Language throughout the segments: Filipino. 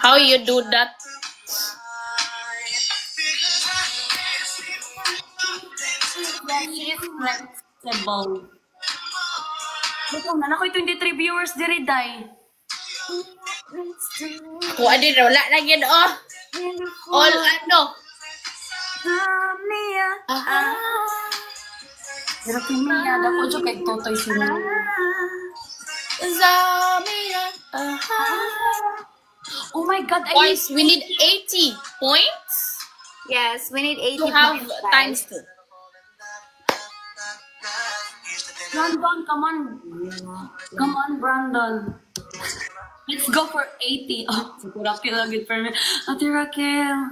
How you do that? She is flexible. Ito na ako 23 viewers diri day. Wala din, wala na yun, oh. All ano? Pero kimia, dako dyan kay Totoy sila. Zamia. Oh my God, Boys, we need 80 points Yes, we need 80 to have points, times 2. Brandon, come on. Come on, Brandon. Let's go for 80. Oh, si Raquel lagi for me. Ate Raquel.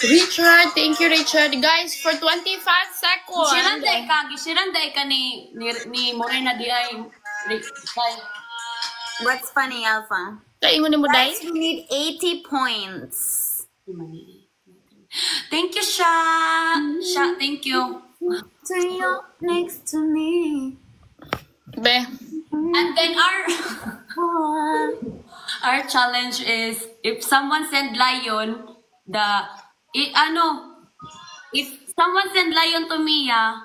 Richard, thank you, Richard. Guys, for 25 seconds. Gisiranday ka ni Morena di ay. What's funny, Alpha? Kaingon mo dai? Guys, we need 80 points. Thank you, Sha. Sha, thank you. To you, next to me. Be. And then our challenge is if someone send lion, if someone send lion to Mia,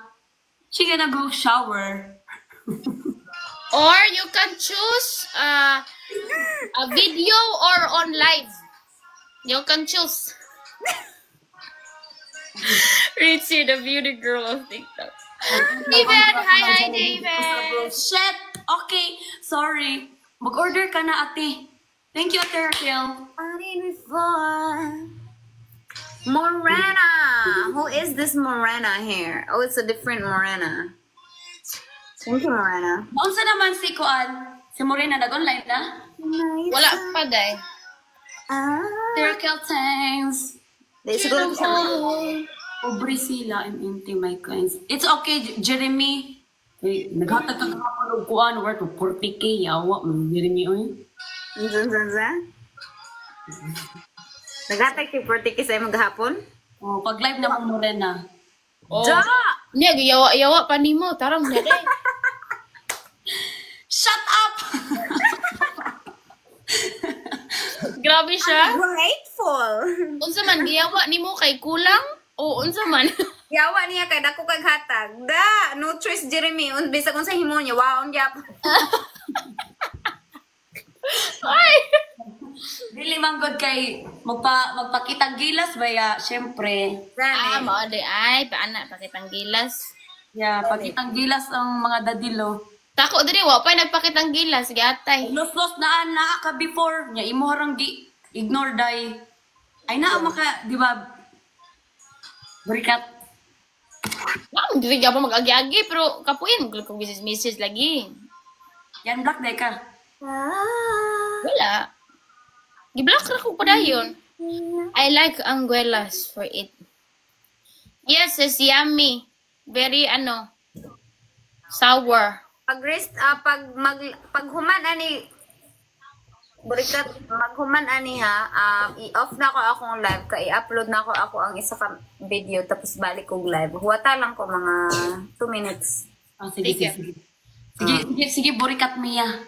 she gonna go shower. Or you can choose a video or on live. You can choose. Richie, the beauty girl of TikTok. David, hi David. Shit. Okay, sorry. Mag-order ka na, ate. Thank you, Ate Raquel. Morena. Who is this Morena here? Oh, it's a different Morena. Thank you, Morena. Unsa naman si Kuan? Si Morena nag-online na? Wala pa day. Ate Raquel, thanks. Pobre sila and empty my coins. It's okay, Jeremy. Naghatag ka kapag kuan worth of 40k yawa mo Jeremy oy. Naghatag si 40k sa maghapon? Oh, pag live na mo Morena. Oh. Niya yawa pa nimo, tarang na day. Shut up. Grabe siya. Grateful. Unsa man giyawa nimo kay kulang o unsa man? Yawa niya kay dako kag hatag. Da, no choice Jeremy. Bisag unsa himo niya, waon gyap. Ay. Dili man gud kay magpakitang gilas baya, syempre. Mao de ay paana pakitang gilas. Yeah, pakitang gilas ang mga dadilo. Tako diri wa pa nagpakitang gilas giatay. Los na ka before nya imo harang ignore day. Ay naa maka, di ba? Burikat. Dili gyapon mag-agi-agi pero kapuin kung message lagi. Yan black day ka. Wala. Gi-block ra ko padayon. I like anguelas for it. Yes, it's yummy. Very sour. Pag human ani Burikat, maghuman ani ha, i-off na ko akong live ka, i-upload na ko ako ang isa ka video tapos balik kong live. Huwata lang ko mga 2 minutes. Oh, sige, Burikat Mia.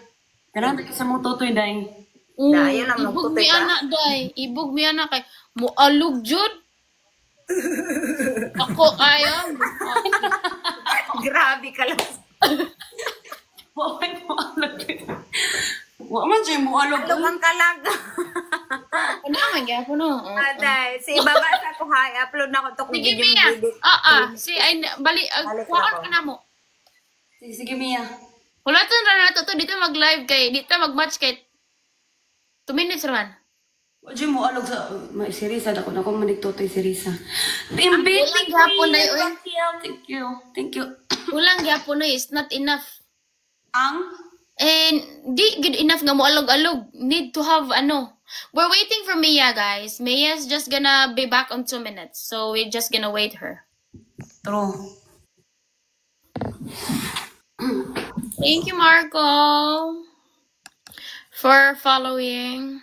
Pero ka sa mong tutoy day. Ayun lang Ibog magtutoy mi ka. anak day. Ibog mi anak kay mualog jud. Ako ayaw. Grabe ka lang. Wa man siya mualog. Alog ka lang. Ano man gyapon no. Aday, si baba sa ko ha, i-upload na ko to kung Sige video Mia. edit. Si ay bali kuan ka na mo. Sige Mia. Wala to na to dito mag-live kay dito mag-match kay 2 minutes raman. Wa siya mualog sa si Risa dako na ko manigtotoy si Risa. Ulang gyapon day oy. Thank you. Ulang gyapon is not enough. Ang And di good enough nga mo alog-alog. Need to have We're waiting for Mia, guys. Mia's just gonna be back on 2 minutes. So we're just gonna wait her. true. Thank you, Marco, for following.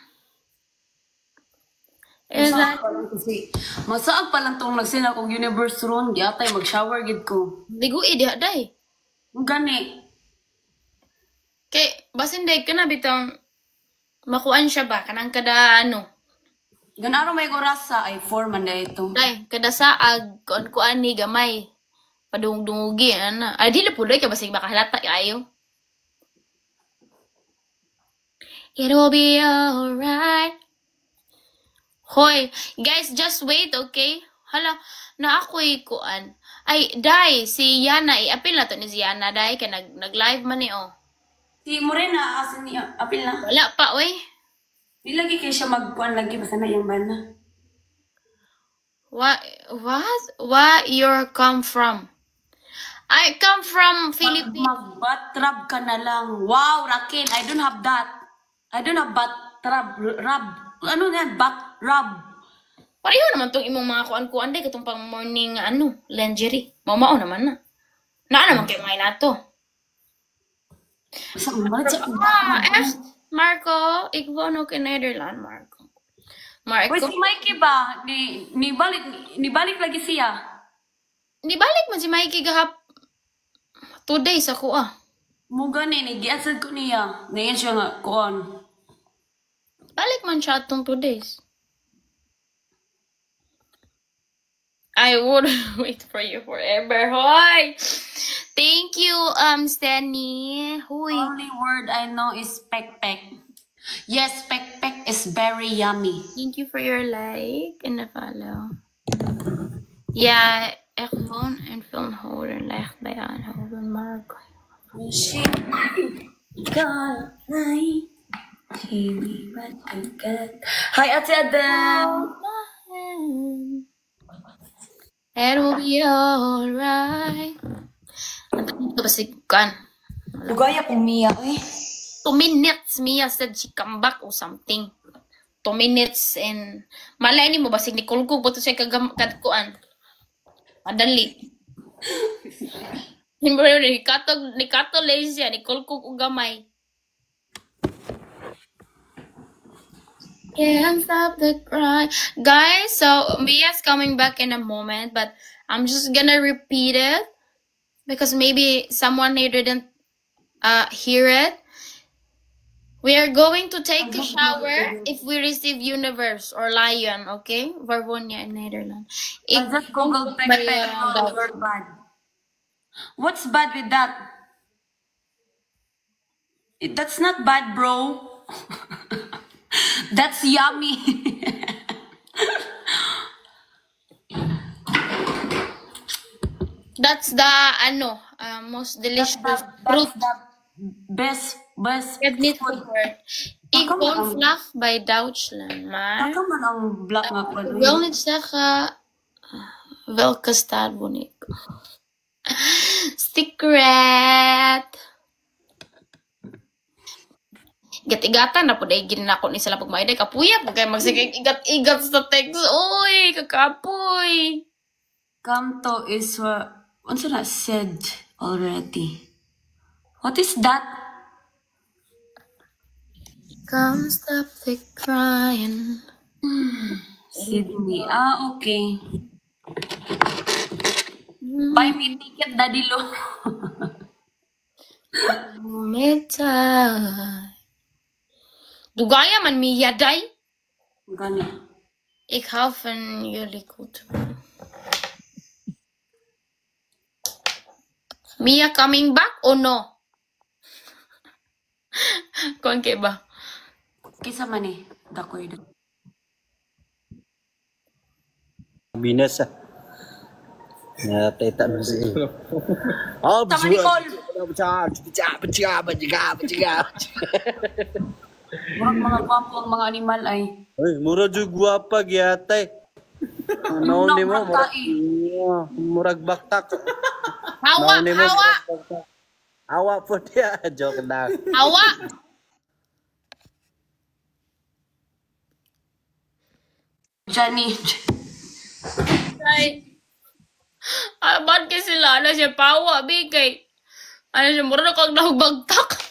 Is that Masaag pa lang tong nagsina kong universe ron. Yatay mag-shower gid ko. ligui diha day. Gani. Kay basin day ka na bitang makuan siya ba kanang kada ano. Ganaro may oras sa i4 man da ito. Day kada saag kuan ni gamay. Padung-dungugi ana. Ay dili puloy ka basig makahalata kayo. It'll be alright. Hoy, guys, just wait, okay? Hala, na ako'y kuan. Ay, Day, si Yana, i-apil na to ni si Yana, Day, kaya nag-live man eh, oh. Si Morena, asan niya? Apil na. Wala pa, oy. Di lagi kayo siya magkuhan lagi. Basta na yung bana. What? Where you come from? I come from Philippines. Mag-batrab ka na lang. Wow, Raquel, I don't have that. I don't have batrab. Ano yan? Batrab. Pareho naman tong imong mga kuan-kuan, Day, katong pang morning, lingerie. Mamao naman na. Naa naman kayo ngayon nato. Basta umalit sa Marco, ik woon ook in Nederland, Marco. Maar ik Uy, si Mikey ba? Nibalik lagi siya. Nibalik man si Mikey gahap 2 days ako Muga ni giasad ko niya. Ngayon siya nga, kuon. Balik man siya atong 2 days. I would wait for you forever. Hoy! Thank you, Stanny. Hoy. Only word I know is pek-pek. Yes, pek-pek is very yummy. Thank you for your like and the follow. Ja, echt gewoon een filmholder leg bij aanhouden, Marco. Shit. Hi, Ate Adam. It'll be alright. Ito ba si Kan? Lugaya kong Mia, eh. 2 minutes, Mia said she come back or something. 2 minutes and... Malay ni mo ba, si Nicole ko, buto siya kadkuan. Madali. Ni Kato lang siya, Nicole ko gamay. Can't stop the cry. Guys, so Mia's coming back in a moment, but I'm just gonna repeat it because maybe someone here didn't hear it. We are going to take a shower if we receive Universe or Lion, okay? Varvonia in Netherlands. I just googled pek-pek. Oh, you're bad. What's bad with that? That's not bad, bro. That's yummy. That's the most delicious fruit. That's the best Niet gehoord. Ik woon vlak bij Duitsland, maar Baka man ang black nga ko. ik wil niet zeggen welke staat woon ik. Secret. Igat-igatan na po dahil ginako ni sila pagmaiday. Kapuya po kayo magsigig igat-igat sa text. Uy, kakapoy. Kanto is what's that said already? What is that? Come stop the crying. Sydney. Ah, okay. Buy me ticket, Daddy Lo. Dugaya man Mia, Day. Gani. Ik hou van jullie cultuur. Mia coming back or no? Kuan kay ba? Kisa man eh. Dakoy do. Binas Natay tanong si Oh, Tama ni Col. Mga gwapo ang mga animal ay. Ay, mura jud guwapa gyatay. Ano ni mo? Murag baktak. Hawa, hawa. Hawa po dia. Joke lang. Hawa. Johnny. Ay. Ba't kasi sila? Ano siya? Pawa, bigay. Ano siya? Mura na kang nahugbagtak.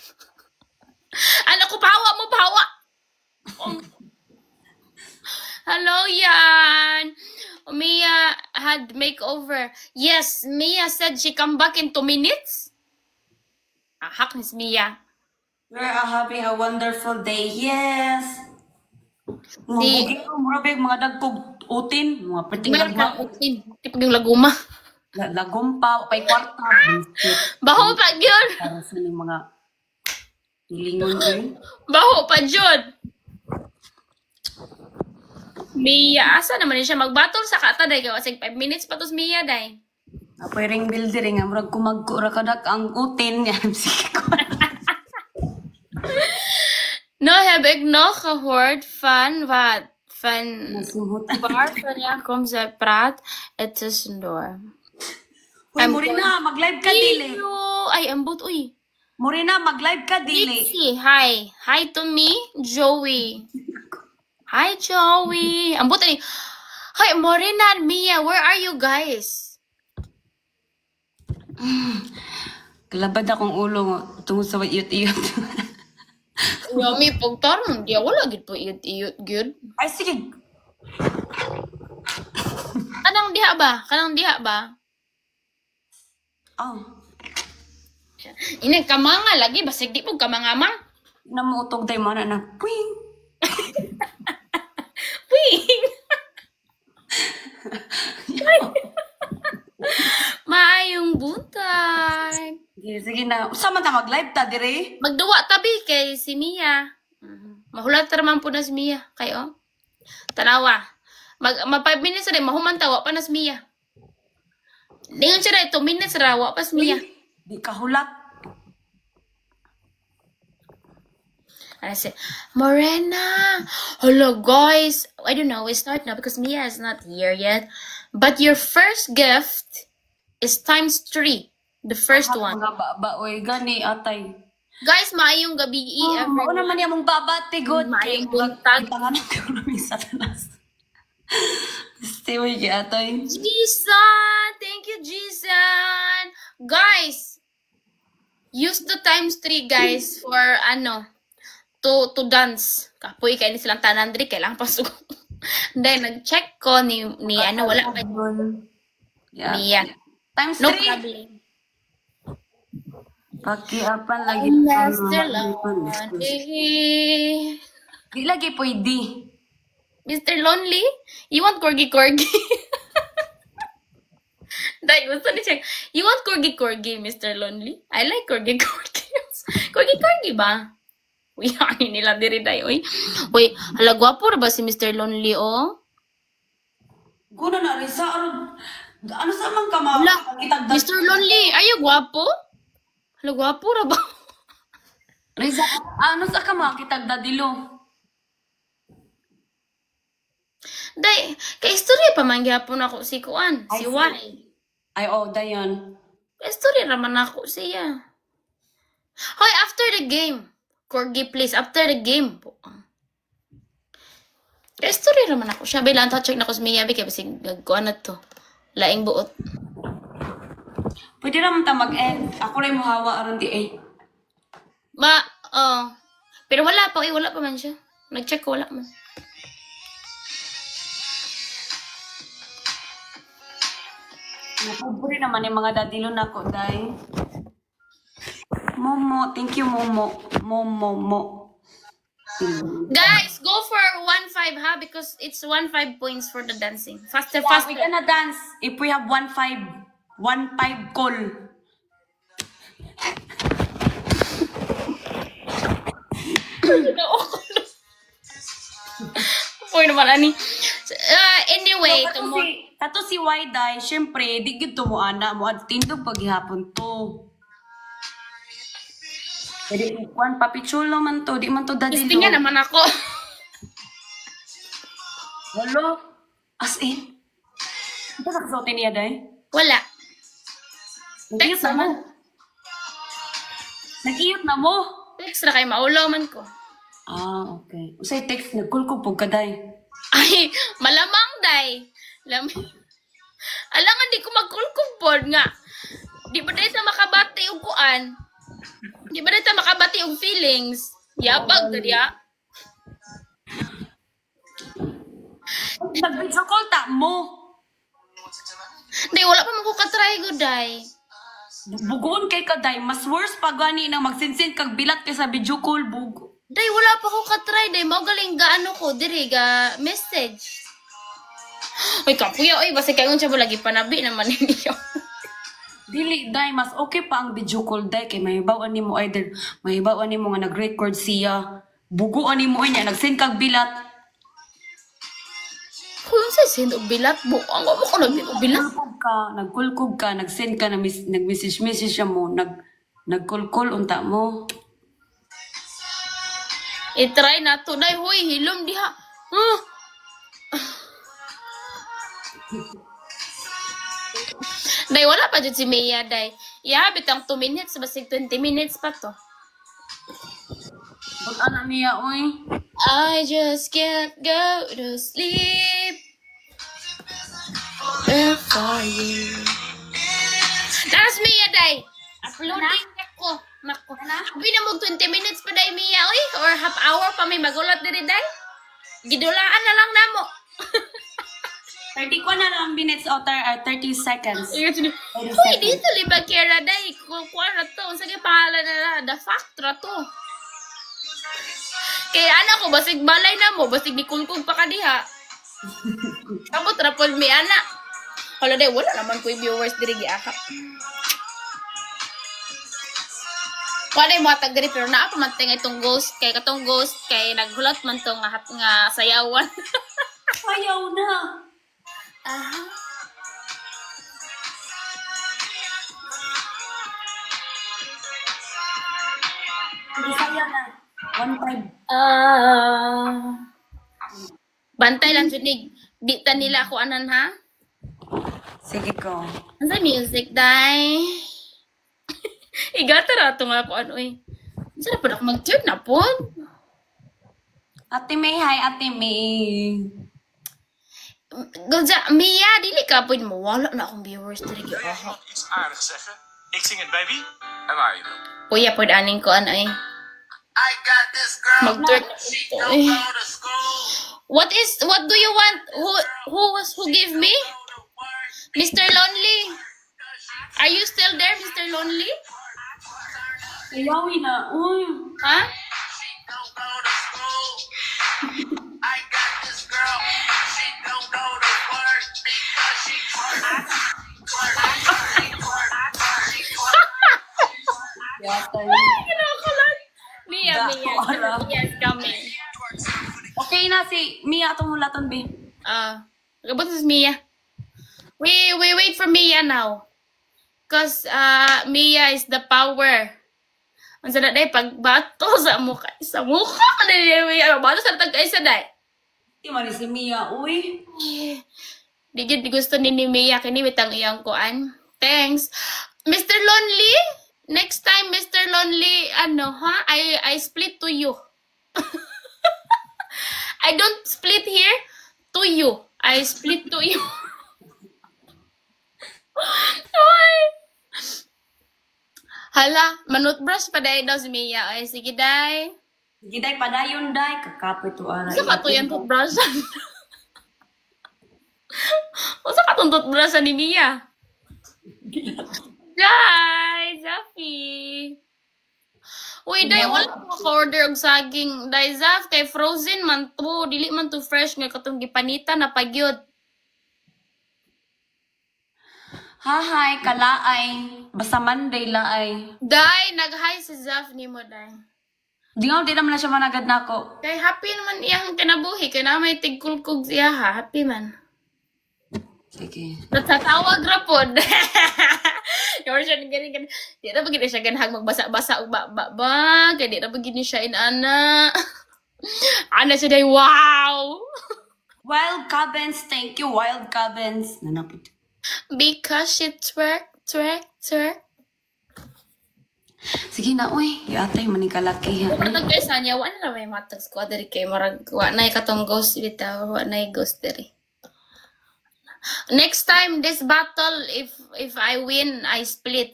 Ano ko, pawa mo, pawa. Hello, Yan. Mia had makeover. Yes, Mia said she come back in 2 minutes. Ahak, Miss Mia. We are having a wonderful day. Yes. Mga Di- bugi ko, mura ba yung mga dagkog utin, mga perting Meron lagma, kang utin. Tipag yung laguma. lagumpa, pay kwarta. Baho pa, yun. Para sa ng mga hilingon ko yun. Baho pa, Jod. Mia, asa naman siya magbatol sa kata, day. Kasi 5 minutes pa to Mia, day. Apoy ring builder nga, murag kumagkura kadak ang utin. Yan, sige ko. No, heb ik nog gehoord van wat? Van Nasumot. waarvan jij komt, zij praat het tussendoor. Uy, Morina, mag-live ka, dili. Ew, ay, ambot, uy. Morina, mag-live ka, dili. Dixie, hi. Hi to me, Joey. Hi, Joey. Ambot, ay. Hi, Morena and Mia, where are you guys? Kalabad akong ulo tungod sa iyot-iyot. Yummy, pagtaron. Di ako lagi po iyot-iyot, good. Ay, sige. Kanang diha ba? Kanang diha ba? Oh, Ini kamanga lagi, basig di po kamanga-mang. namuutog tayo mana na. Pwing! Wing! Maayong buntag. Sige, sige na. Sama ta mag-live ta, dire. Magduwa tabi kay si Mia. Mahulat naman po na si Mia. Kayo? Tanawa. Mag 5 minutes rin, mahuman tawa pa na si Mia. Lingon siya rin, 2 minutes rawa pa si Mia. Di ka hulat. And I say, Morena! Hello, guys! I don't know, we start now because Mia is not here yet. But your first gift is times 3. The first one. Mga baba, oy, gani, atay. Guys, maayong gabi Mao everyone. naman yung mong babati, good. Maayong Kay- buntag. Tangan ng karami sa tanas. Stay with you, atay. Jisan! Thank you, Jisan! Guys, use the times 3, guys, for to dance. Kapoy kayo ni silang tanan diri kailangan pasok. Then nag-check ko ni wala pa Yeah. Mia. Times No 3. problem. Pakiapan lagi. Mr. Lonely. Di lagi pwede. Mr. Lonely? You want corgi? Dahil gusto ni siya. You want corgi, Mr. Lonely? I like corgi. Corgi ba? Uy, ano nila diri dahi. Uy, hala, gwapo ra ba si Mr. Lonely, oh? Guna na rin sa ano sa man ka Hala, makakitagdag? Mr. Lonely, are you gwapo? Hala, gwapo ra ba? Riza, ano sa ka makakitagda dilo? Day, kay istorya pa man gyapon ako si Kuan, si Ay, Y. Ay, oh, dayon. Kay istorya ra man ako siya. Hoy, after the game. Corgi, please. After the game po. Kaya story naman ako siya. Bilang check na ko sa Miyabi. Kaya basig gagkuhan na to. Laing buot. Pwede naman ta mag-end. Ako rin mo hawa aron di eh. Pero wala pa. Wala pa man siya. Nag-check ko. Wala man. Napuburi naman yung mga dadilo na ko, day. Momo, thank you, Momo. Momo. Guys, go for 1-5 ha. Because it's 1-5 points for the dancing. Faster, Yeah, faster. we gonna dance if we have 1-5. 1-5 call. Poy naman, ani. Anyway, Kato si Waiday, syempre, di gito mo ana mo at tindog paghihapon to. Pwede kuan papichulo man to, di man to dadilo. Gusto naman ako. Walo. As in. Ito sa kasotin niya, day? Wala. Nag-iyot Text na mo. naman. Nag-iyot na mo. Text na kayo. Maulaw man ko. Ah, okay. Usay text, nagkulkupog ka, day. Ay, malamang day. Alangan di ko magkulkumpod nga. Di ba dahil sa makabati yung kuan? Di ba dahil sa makabati yung feelings? Yabag ka diya. Nag-video call ta mo. Day, wala pa mo ko katry ko, day. Bugoon kay ka, day. Mas worse pa gani na magsinsin kag bilat kay sa video call, bugo. Day, wala pa ko katry, day. Mao galing ga ano ko, diri, ga message. Uy, kapuya, uy, basta kayo siya mo lagi panabi naman ninyo. Dili, day. Mas okay pa ang video call, day. Kay mahibawaan ni mo either, mahibawaan ni mo nga nag-record siya. Bugoan ni mo niya, nagsin kag bilat. Kung sa send og bilat, buang mo ko nag-bilat. Nagkulkog ka, nag-send ka, nag-message siya mo, nagkulkol unta mo. I-try na to, day, huy, hilom diha. Day, wala pa dyan si Mia, day. Ihabit ang 2 minutes, basig 20 minutes pa to. Pag-ana niya, oy. I just can't go to sleep for you. That's Mia, day. Uploading ako. Nako. Abi na mo 20 minutes pa, day, Mia, oy. Or half hour pa may magulat diri, day. Gidulaan na lang namo. 30 ko na lang minutes o 30 seconds. Uy, dito liba kera, day. Kuha na to. Sige, pangalan na The Factor to. Kaya anak ko, basig balay na mo, basig nikulkog pa ka diha. Kamu trapol mi anak. Hala day, wala naman ko yung viewers diri giahap. Wala yung mga tag-diri, pero naa pa man itong ghost. Kay katong ghost, kay naghulat man to nga sayawan. Ayaw na. Aha. Hindi saya na. 1-5. Bantay lang junig. Di ta nila ako anan ha. Sige ko. Ano sa music, day? Igata na ito nga ako ano eh. Saan pa ako mag-tune na po? Ate May, hi Ate May. Gauza, Mia, dili ka po mo. Wala na akong viewers dili ki aha. Iets aardigs zeggen. Ik zing het bij wie? En waar je wil. Kuya po aning ko ano eh. I got this girl. Mag-twerk na ito eh. What do you want? Who gave me? Mr. Lonely? Are you still there, Mr. Lonely? Ayawi na. Uy. Ha? I got this girl. She don't go to work because she Mia is coming. Okay na si Mia itong hulaton, be. Gabot is Mia. We wait for Mia now. Cause Mia is the power. Ang sana day pagbato sa mukha ka na niya. Bato sa tagkay sa day. Di man si Mia, uy. Di gusto ni Mia kini bitang iyang kuan. Thanks. Mr. Lonely, next time Mr. Lonely, ano ha? I split to you. I don't split here to you. I split to you. Ay. Hala, manut brush pa day daw si Mia. Ay, sige day. Sige, day, padayon, day. Kakapit to, ara. Sa katuyan toothbrushan. O sa katong toothbrushan ni Mia. Day, Zafi. Uy, day, wala ko order og saging. Day, Zaf, kay frozen man to. Dili man to fresh nga katong gipanita na pagyod. Hahay, kalaay. Basta Monday laay. Day, nag-hi si Zaf ni mo, day. Di naman na siya managad na ako. Kay happy naman iyang kinabuhi. Kaya na may tigkulkog siya ha. Happy man. Sige. Natatawag ra pod. Yung siya ganyan. Di na pagin siya ganhag magbasa-basa ug ba. Kaya di na pagin siya inana. Ana siya day, wow! Wild Cabins, thank you, Wild Cabins. Nanapit. Because she twerk. Sige na, uy. Yatay, manikalaki. Kung matag kayo sa niya, wala na may matag ko. Dari kay marag, wala na katong ghost bitaw. Wala na ghost dari. Next time, this battle, if I win, I split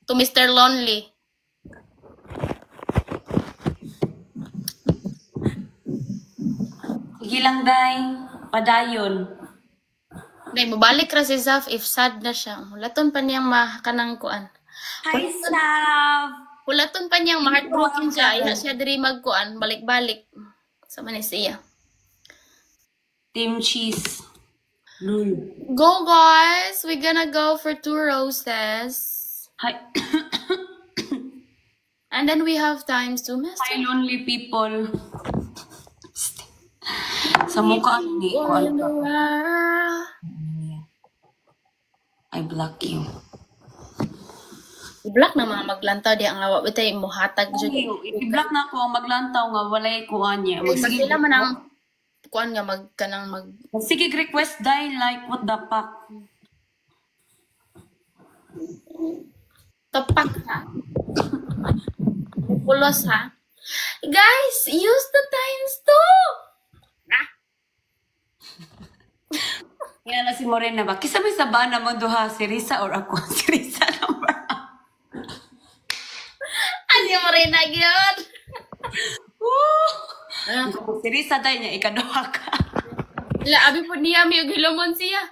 to Mr. Lonely. Sige lang, day. Padayon. Nay, mabalik ra si Zaf if sad na siya. Hulaton pa niyang makanang kuan. Hi, Slav! Hulaton pa niyang ma-heartbroken siya. Iya siya diri magkuan, balik-balik. Sa siya. Team Cheese. Go guys! We're gonna go for 2 roses. Hi. And then we have times to miss. Hi, lonely people. Sa mukha ni ko I block you. I-block na mga maglantaw di ang awa bitay muhatag jud. I-block na ako ang maglantaw nga walay kuan niya. Sige sila man ang kuan nga magkanang mag Sige, request die like what the fuck. tapak ha. Pulos ha. Guys, use the times 2. Yan na si Morena ba? Kisa may sabana mo duha, si Risa or ako? Si Risa number. Ano mo rin na yun? Si Risa tayo niya, ikaduha ka. Abi po niya may hilomon siya.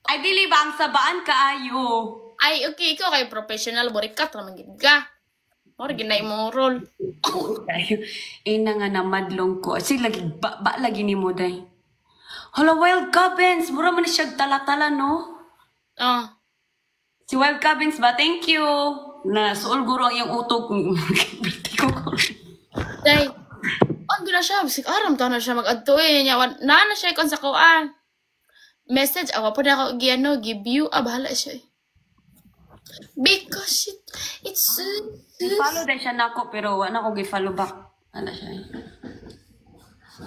Ay, dili ba ang sabaan kaayo? Ay, okay, ikaw kay professional, borikat naman gid ka. Or ginay mo role. Ina nga namadlong ko. Sige, lagi, ba lagi ni mo, day. Hala, Wild Cabins! Mura man siya tala-tala, no? Si Wild Cabins ba? Thank you! Na, suol guro ang iyong utog. Birthday ko ko. Day, ano na siya? Bisik aram to na siya mag-adto eh. Na siya ikon sa kuan. Message, awa po na ako give-view. Bahala siya eh. Because it's Follow din siya nako, pero wala ko gi-follow back. Ano siya eh.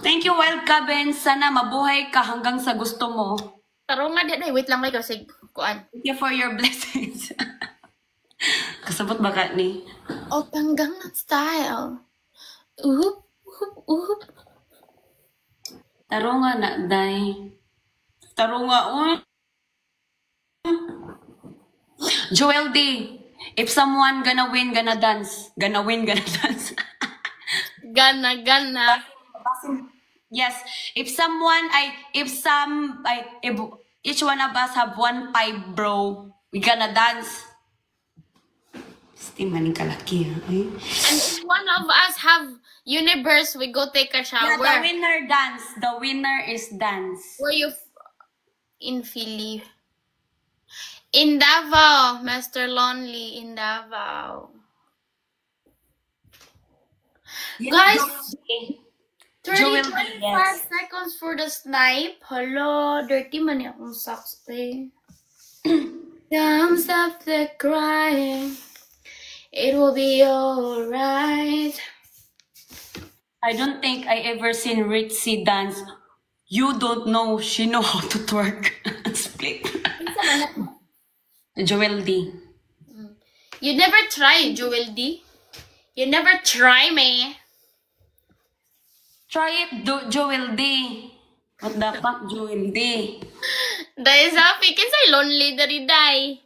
Thank you, Wild Cabins. Sana mabuhay ka hanggang sa gusto mo. Taro nga day, wait lang like kasi kuan. Thank you for your blessings. Kasabot ba ka ni? Oh, hanggang style. Oop, oop, oop. Taro nga na, day. Taro nga, Joel D. If someone gonna win, gonna dance. Gonna win, gonna dance. Gana. Yes. If each one of us have 1.5, bro, we gonna dance. Steam maning kalaki, ha? Eh? And if one of us have universe, we go take a shower. Yeah, the winner dance. The winner is dance. Were you in Philly? In Davao, Mr. Lonely, in Davao. Guys, 30, 25 seconds for the snipe. Hello, dirty man akong socks eh. Don't stop the crying. It will be alright. I don't think I ever seen Ritzy dance. You don't know, she know how to twerk. Split. Joel D. You never try, Joel D. You never try me. Try it, Joel D. What the fuck, Joel D? Dahil sa akin, kinsay lonely dari day.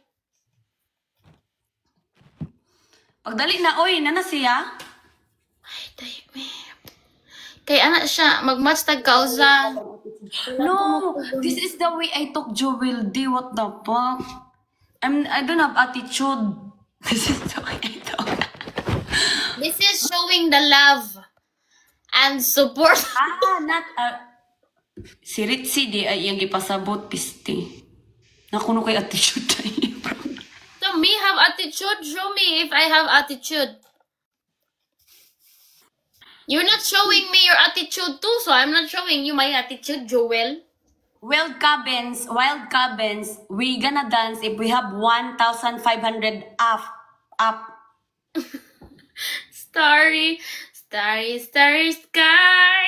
Pagdali na, oy, nana siya? Ay, dahil me. Kaya anak siya, mag-match tag kausa. No, this is the way I talk, Joel D. What the fuck? I don't have attitude. This is the way I talk. This is showing the love and support. Not si Ritzy di ay iyang ipasabot, piste. Nakuno kay attitude tayo. So me have attitude? Show me if I have attitude. You're not showing me your attitude too, so I'm not showing you my attitude, Joel. Wild Cabins, we gonna dance if we have 1,500 up. Starry sky.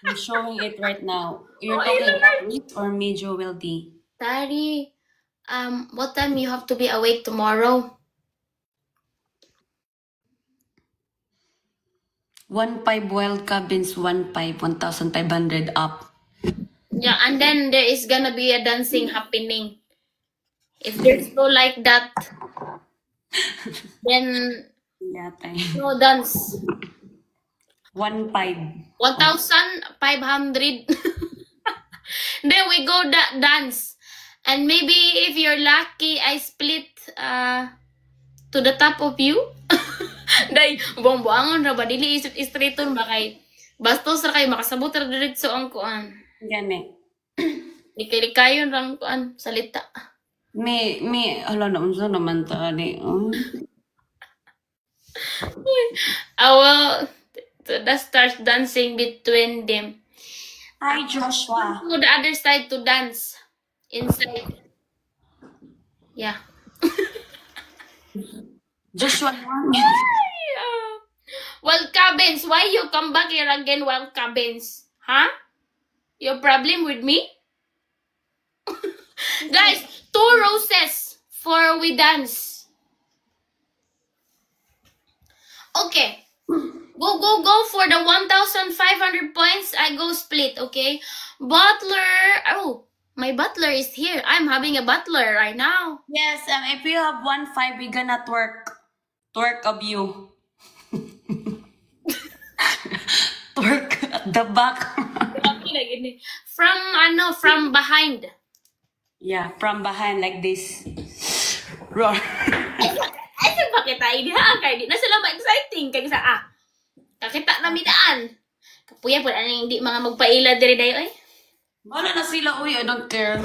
I'm showing it right now. You're talking about me or me, Joel D? Starry, what time you have to be awake tomorrow? 1.5 Wild Cabins, 1,500 up. Yeah, and then there is gonna be a dancing happening. If there's no like that, then no dance. 1,500. 1,500. Then we go dance. And maybe if you're lucky, I split to the top of you. Day, buang-buangon ra ba? Dili isip istriton ba kay bastos ra kay makasabot ra diretso ang kuan. Gani. Likay-likayon rang kuan salita. Hala na unsa naman ta ni. I will start dancing between them. Hi, Joshua. To the other side to dance. Inside. Yeah. Joshua. Well, Cabins, why you come back here again, well, Cabins? Huh? Your problem with me? Guys, 2 roses for we dance. Okay. Go for the 1,500 points. I go split, okay? Butler. Oh, my butler is here. I'm having a butler right now. Yes, if you have 1,500, we gonna twerk of you. Twerk at the back. From behind. Yeah, from behind like this. Roar. Ay, bakit tayo diha? Kaya di na sila ma-exciting. Kaya sa, kakita na midaan. Kapuya po, hindi mga magpaila diri dayo, eh. Wala na sila, uy, I don't care.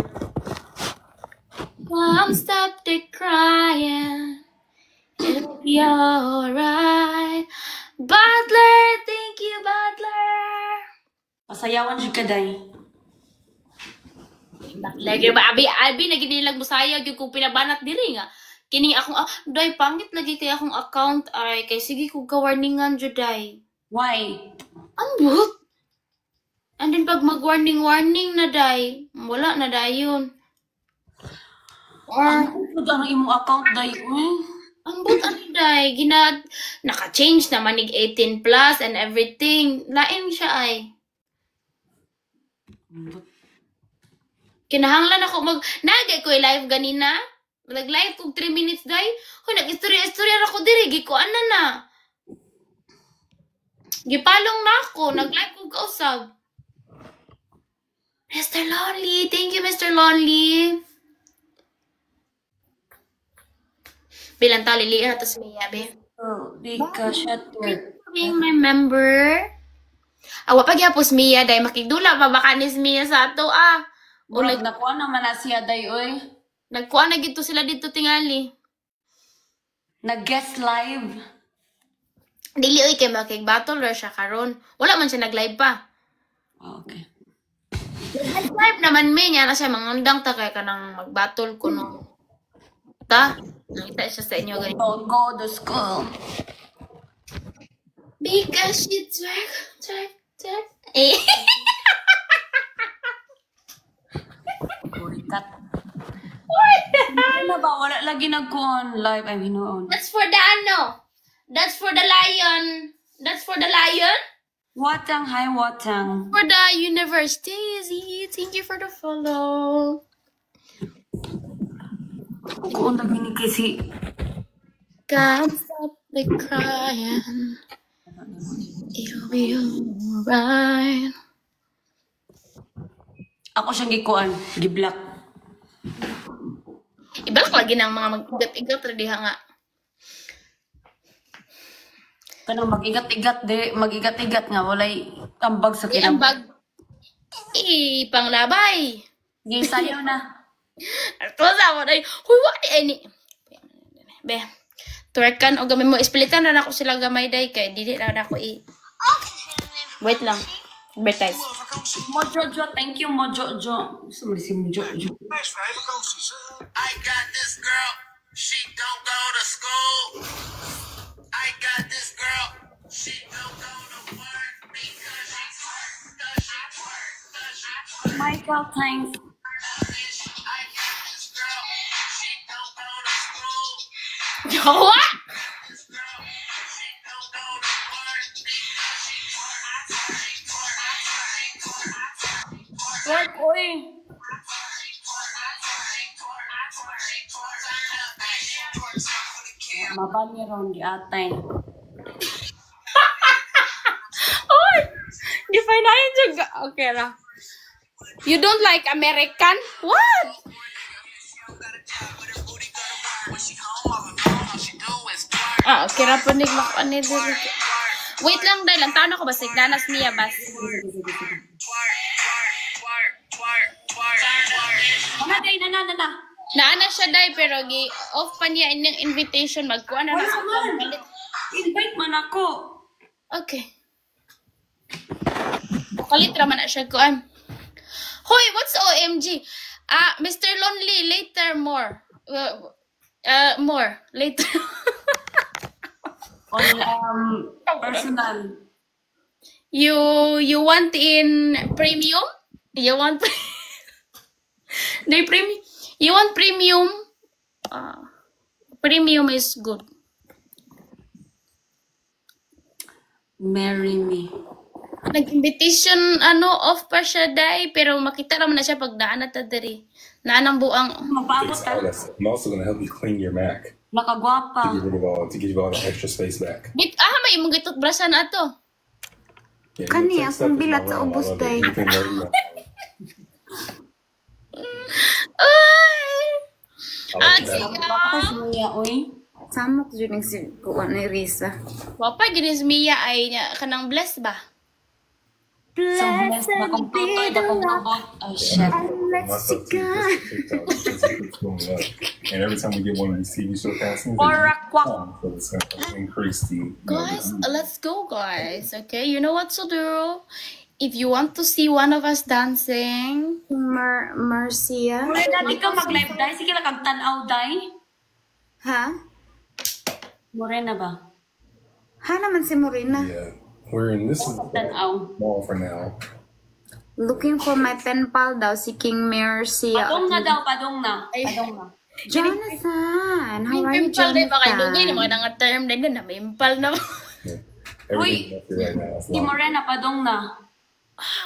Come stop the crying. It'll be alright. Butler, thank you, Butler. Pasayawan siya kaday. Lagi ba, abi, naginilag mo sayag yung kung pinabanat diri nga. Kini akong, day, pangit lagi kay akong account, ay, kay sige kong kawarningan, juday. Why? Ambot. And then pag mag-warning na, day, wala na, day, yun. Or, Ang imo account, day, ambot, day, naka-change naman ng 18 plus and everything. Lain siya, ay. Kinahanglan ako nagay ko live ganina. Nag-live kog 3 minutes day. Hoy, nag-istorya ra ko diri, gikuan na. Gipalong na ako, nag-live kog kausab. Mr. Lonely, thank you, Mr. Lonely. Bilang tao liliin na to si Mia, be. Oh, di ka siya twerk. Being my member. Awa pa gyapos Mia day makigdula pa baka ni Mia sa ato Ulag nakuha naman na siya day, oy. Nagkuha na gito sila dito tingali. Nag-guest live. Dili oy kay makig-battle or siya karon. Wala man siya nag-live pa. Oh, okay. Nag-live naman may niya na siya mangundang ta kay kanang mag-battle ko no. Ta, nakita siya sa inyo ganito. Don't go to school. Because she twerk. Eh. Kurikat. Ano ba? Wala lagi nagkuhan live. I mean, noon. That's for the That's for the lion. Watang, hi Watang. For the universe. Daisy, thank you for the follow. Kung lagi ni kasi. God, stop the crying. It'll be alright. Ako siyang gikuan. Giblock. Ibalak lagi ng mga mag-igat-igat diha nga. Kanang mag-igat-igat nga walay ambag sa kinang. Ambag. Panglabay. Sige, sayo na. Ito sa mo day. Huy, wadi ay ni. Be. Twerkan o gamay mo. Isplitan na ako sila gamay day kay dili na ako Wait lang. Advertise. Mojojo, thank you Mojojo. Gusto mo si Mojojo. I got this girl, she don't go to school. I got this girl, she don't go to work because she twerk. Michael, thanks. I got this girl, she don't go to school. What? This girl, she don't go to work because she Twerk, oy. Mabani ron di atay. fine na yun juga. Okay ra. You don't like American? What? Okay ra po nig makuan diri. Wait lang dahil lang taon ako ba sigdanas niya bas. Na. Naana siya dai pero gi off pa niya inyong invitation magkuan na Wala invite man ako. Okay. Kalit raman na siya kuan. Hoy, what's OMG? Mr. Lonely, later more. More later. On personal. You want in premium? You want premium? You want premium? Premium is good. Marry me. Nag-invitation off pa siya dai pero makita naman na siya pag daan na ta diri. Naanang buang Mababot It's ka. honest. I'm also going to help you clean your Mac Nakagwapa. to give you all the extra space back. bit may imong gitutbrasan ato. Yeah, Kani, your tech akong stuff is bilat my sa realm. I ubos, love it. day. Anything nerdy, I Ay! like that. Sige. Tapos niya, oy. Samok dyan yung si kuwan ni Risa. Wapa ginis Mia ay nya kanang blessed ba? Sa bless na kompleto, ito kong robot. Ay, shit. My stuff too, just TikTok, just keeps going up. And every time we get one of these TV show castings, so it's going to increase the. Guys, let's go guys. Okay, you know what to do. If you want to see one of us dancing, Marcia? Mula dati ka mag-live, dahil. Sige lang kagtanaw, dahil. Ha? Morena ba? Ha naman si Morena. Yeah, we're in this is Tanaw. mall for now. Looking for my pen pal daw, si King Marcia. Padong na daw, padong na. Padong na. Jonathan, how are you, impal din ba kayo? Dugay Jonathan? ni mga nga term din na may impal na. Yeah. Everything up here right now is Si long. Morena, padong na.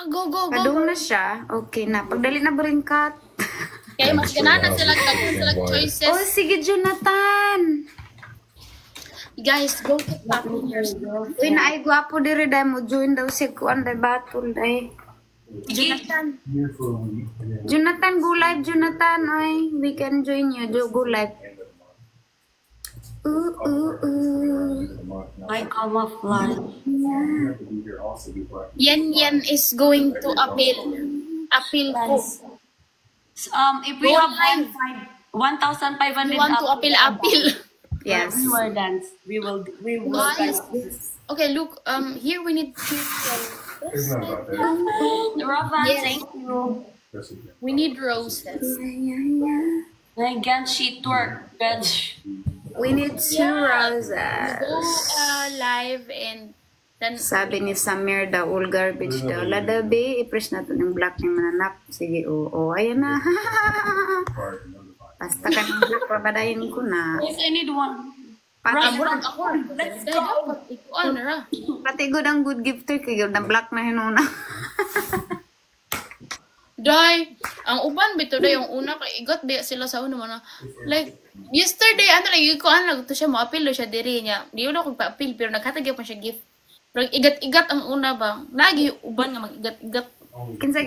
Go, go, go. Padung na siya. Okay na. Pagdali na bringkat. Kaya mas ganahan sila sila Oh, choices. sige, Jonathan. Guys, go get back in your Uy, na ay gwapo diri dahil mo join daw si kuan dahil batul dahil. Jonathan. Jonathan, go live, Jonathan. Oy, we can join you. Go live. Ay, camouflage. Yan is going to appeal. Appeal ko. If we Go have live. 1,500 You want to appeal. Yes. We will dance. We will Guys, dance. okay, look, here we need to, It's not about that. Ravan, Yes. thank you. we need roses. Ay, gan sheet work. Ganch. We need two roses. Go live and then Sabi ni Samir daw, all garbage daw. Ladabi, i-press natin yung black ng mananap. Sige, oo. Ayan na. Basta ka ng black, pabadayin ko na. Yes, I need one. Pati, Let's go. ikuan ra. pati good ang good gifter kayo na black na hinuna. Dai, ang uban bito dai yung una kay igot di sila sa una man. Like yesterday like ikuan lang to siya mo apil siya diri niya. Di ulo ko pa-apil pero naghatag pa siya gift. Pero igat-igat ang una ba. Lagi uban nga mag-igat-igat. Kinsa.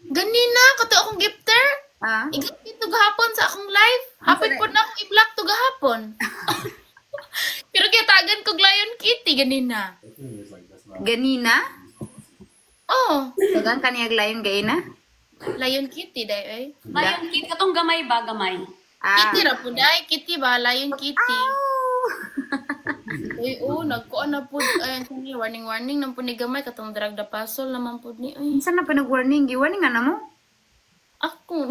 Ganina kato akong gifter. Ah? Igat dito gahapon sa akong live. Hapit po na akong i-block to gahapon. Pero kitagan ko Lion Kitty ganina. Ganina? Oh, Dagang kaniyag layon gayna? Lion Kitty dai ay. Lion Kit, katong gamay ba? Gamay. Ah. Kitty ra po dai, Kitty ba Lion Kitty. Ow! Uy, nagkuan na po. Ay, warning nang po ni gamay. Katong drag da pasol naman po ni. Ay, Saan na pinag-warning? Giwarning na mo? ako.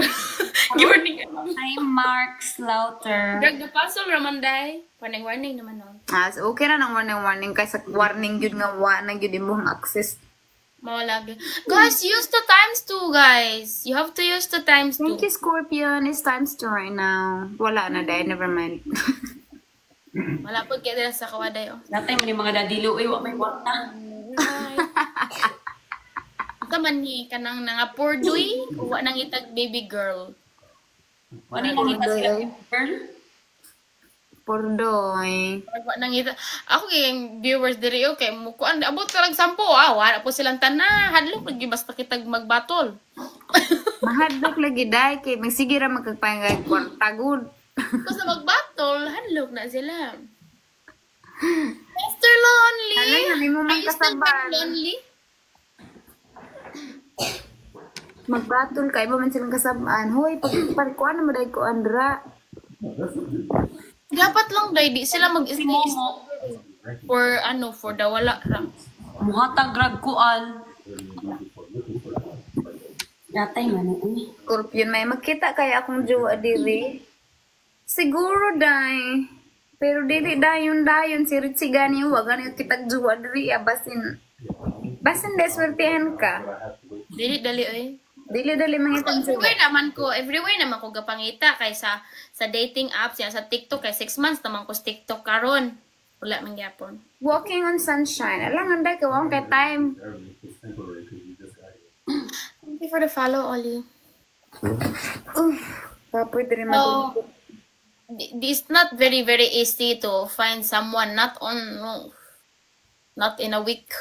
Giwarning. Hi, Mark Slaughter. Drag da pasol naman day. Warning naman no. Ah, so okay na ng warning kaysa warning yun nga wa na yun imong access. Mawala. Guys, use the times 2, guys. You have to use the times 2. Thank you, Scorpion. It's times 2 right now. Wala na dahil, never mind. Wala po kaya sa kawaday. Oh. Dati mo ni mga dadilo, ay, wa may wata. Ito man ni kanang nga poor doy. Uwa nang itag baby girl. Ano yung nakita sila, girl? Pordoy. Nangita. Ako yung viewers diri okay, mukuan abot talag 10 wala po silang tanan. Hadlok lagi basta kitag magbatol. Mahadlok lagi day kay magsige ra magkagpangay kwarta good. Basta magbatol, hadlok na sila. Mr. Lonely. Alay, hindi mo man Are you still kasabal. being lonely? Magbatol kay mo man silang kasabaan. Hoy, pagkuan mo day ko Andra. Dapat lang day di sila mag-stay for ano, for the wala lang. Muhatag rag kuan. Yatay man eh. Scorpion may makita kaya akong jowa diri. Siguro day. Pero dili dayon si Ritchie gani wag gani kitag jowa diri basin. Basin deswertihan ka. Dili dali oy. Dili mangitang jowa. Everywhere naman ko gapangita kay sa dating apps yan sa TikTok kay 6 months naman ko sa TikTok karon. Wala man gyapon. Walking on sunshine. Alang anday ka wang kay time. Thank you for the follow, Oli. Papoy diri So, it's not very very easy to find someone not in a week.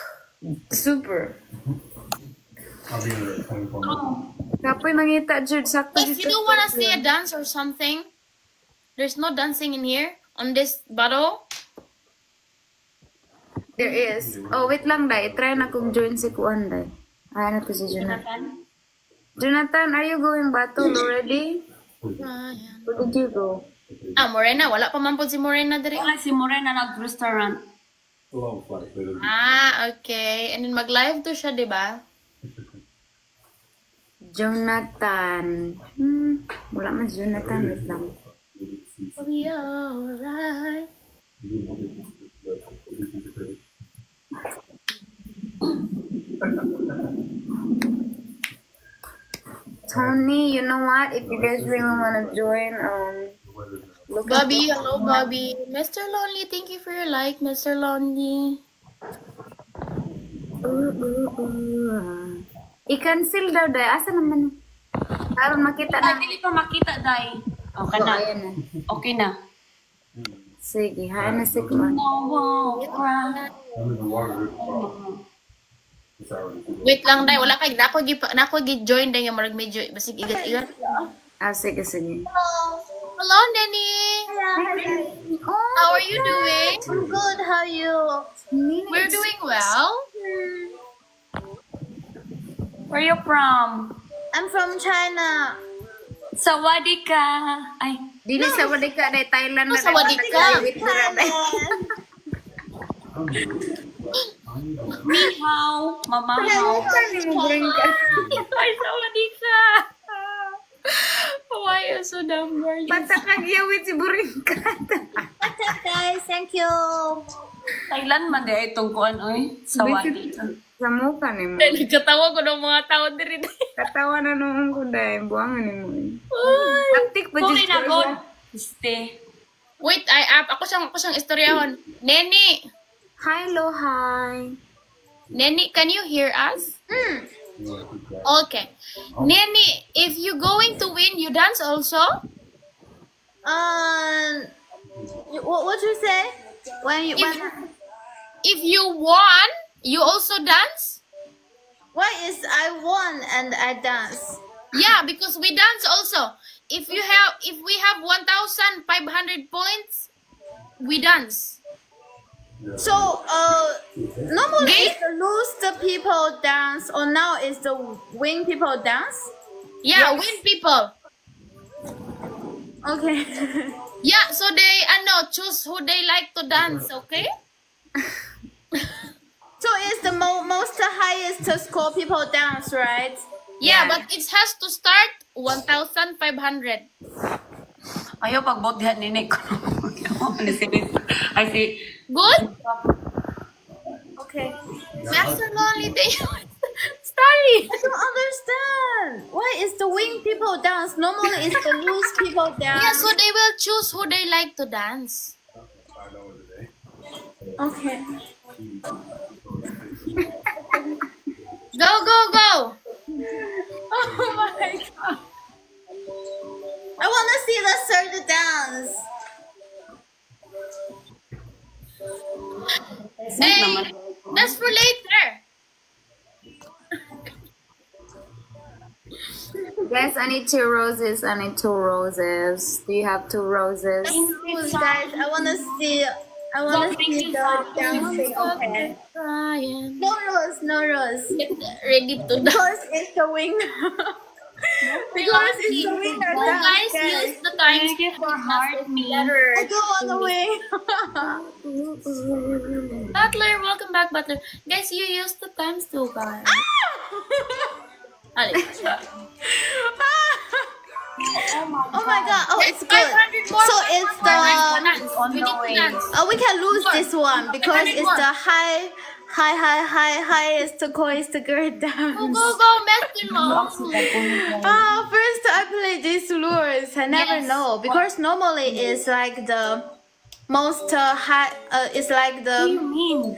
super. I'll be there at 24 minutes. Kapoy mangita jud sakto If you don't wanna see a dance or something, there's no dancing in here on this battle. There is. Oh, wait lang day. Try na kong join si Kuan day. Ano to si Jonathan? Jonathan, are you going battle already? Ayan. Where did you go? Morena, wala pa man po si Morena diri. Wala si Morena nag-restaurant. Long flight later. Okay. And then mag-live to siya, di ba? Jonathan. Wala man si Jonathan. Wait lang. We alright. Tony, you know what? If you guys really want to join, look at Bobby, hello, Bobby. Mr. Lonely, thank you for your like, Mr. Lonely. I-cancel daw, day. Asa naman? Karon makita na. Dili pa makita dai. Okay na. Ayan na. Okay na. Sige, haan na si Kuan. I'm in the water. It's already cool. Wait lang, day. Wala kay nako gi-join day nga marag medyo basig igat-igat. Sige, sige. Hello, Nanny. How are you doing? I'm good. How are you? We're doing well. Where you from? I'm from China. Sawadee ka. Ay, Dili sa wadika day Thailand na. Sa wadika. ni hao, mama hao. Ay, sawadee ka. Why are you so dumb? Patakagyawit si Buringka. What's up, guys? Thank you. Thailand man di ay itong kuan oy. Sawadee. Sa mukha ni mo. Nagkatawa ko ng mga tao diri. Katawa na noong ko dahil buwangan ni mo. Taktik pa Okay dyan. na god. Stay. Wait, ako siyang istoryahon. Nenny, Hello, hi. Nenny, can you hear us? Okay. Nenny, if you going to win, you dance also? What you say? If you won, you also dance? Why is I won and I dance? Yeah, because we dance also. If we have 1,500 points, we dance. So, normally it's the lose the people dance, or now it's the win people dance? Yeah, win people. Okay. Yeah, so they choose who they like to dance, okay? So it's the most highest to score people dance, right? Yeah, but it has to start 1,500. Ayaw pagbot dihan ni Nick. I see. Good? Okay. Master Lonely Day. Sorry. I don't understand. Why is the win people dance? Normally it's the lose people dance. Yeah, so they will choose who they like to dance. Okay. Go, go, go. Oh my god. I want to see the third dance. Hey, that's for later. Guys, I need 2 roses. I need 2 roses. Do you have 2 roses? Please, guys, I wanna see the dancing. Okay. No rose, no rose. Get ready to dance. Because it's the winner. Because it's the winner. Guys, use the time. Thank you for heart me. I go on the way. Butler, welcome back, Butler. Guys, you use the times too, guys. Oh my god. Oh, it's good. 500 more. So it's the We need to dance. we can lose this one because it's the highest coist girl dance. Go, Meskin mo. First I play these lures. I never know because normally it's like the most high. It's like What do you the. mean?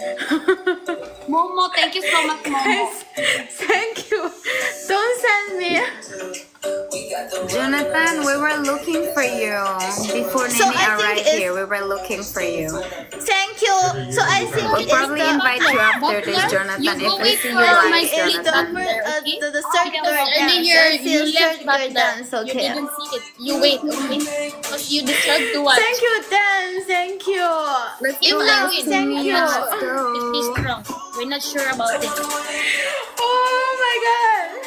Momo, thank you so much, Momo. Thank you. Don't send me. Jonathan, we were looking for you before So Nini I think arrived it's- here. We were looking for you. Thank you. So I think We'll it's probably the. invite you after this, Butler, Jonathan. you If go we wait see for you my live, It's the Jonathan. the third girl dance. Earlier, I see you the left third girl Butler. dance. You Okay. didn't see it. You wait, okay? Because you deserve to watch. Thank you, Dan. Thank you. Let's If go, they let's win, Thank go. you. Let's go. if he's strong. We're not sure about it. Oh my god.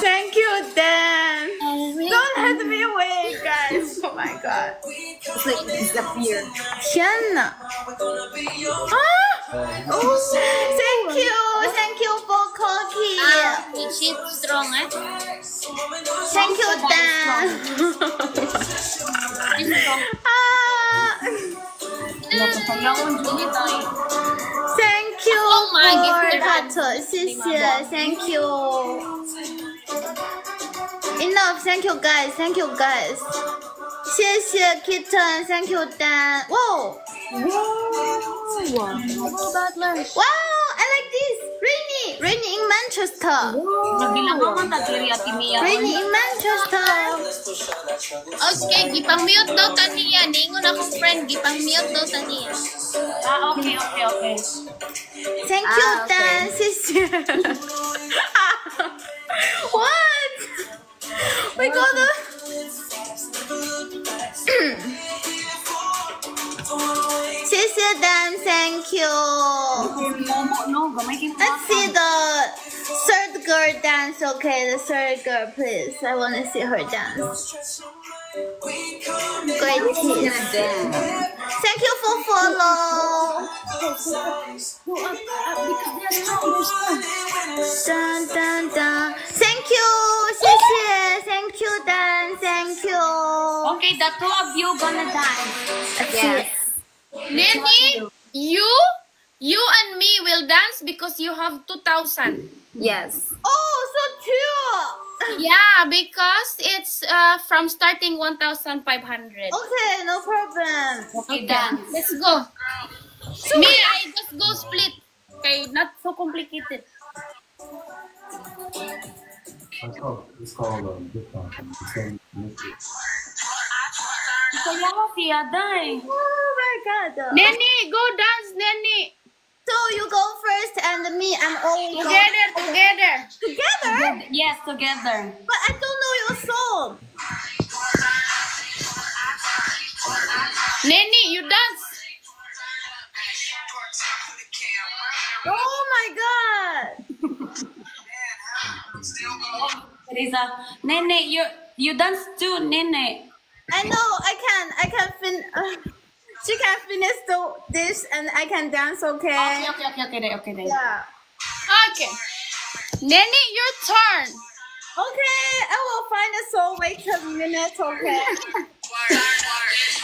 Thank you, Dan. Don't let me wait, guys. Oh my god. It's like disappear. 天哪. Thank you for cookie. She's strong, eh? Thank you, Dan. She's strong. Thank you Oh my for goodness. cut. 谢谢. Thank you. Enough. Thank you, guys. Thank you, guys. 谢谢 Kitten. Thank you, Dan. Whoa. Butler. Wow, I like this. Rainy in Manchester. Nabilang naman tagiri at Mia. Rainy in Manchester. Okay, gipang-mute daw ta niya. Ningon akong friend, gipang-mute daw ta niya. Okay. Thank you, Ah, okay. Dan. 谢谢. What? We got the. Dan. Thank you. Momo, no, gamay kayo. Let's see the third girl dance. Okay, the third girl, please. I want to see her dance. Great kiss. Thank you for follow. Dun, dun, dun. Thank you. 谢谢. Thank you, Dan. Thank you. Okay, the 2 of you gonna dance. Yes. Lenny, you and me will dance because you have 2,000. Yes. Oh, so cute. Yeah, because it's from starting 1,500. Okay, no problem. Okay, dance. Let's go. Me, I just go split. Okay, not so complicated. It's called Kaya mo siya, day. Oh my god. Nenny, go dance, Nenny. So you go first and me and Ollie go Together. together? Yes, together. But I don't know your song. Nenny, you dance. Oh my god. Teresa, Nene, you dance too, Nene. I know I can she can finish this and I can dance, okay? Okay. Yeah. Okay. Nenny, your turn. Okay, I will find a song. Wait a minute, okay?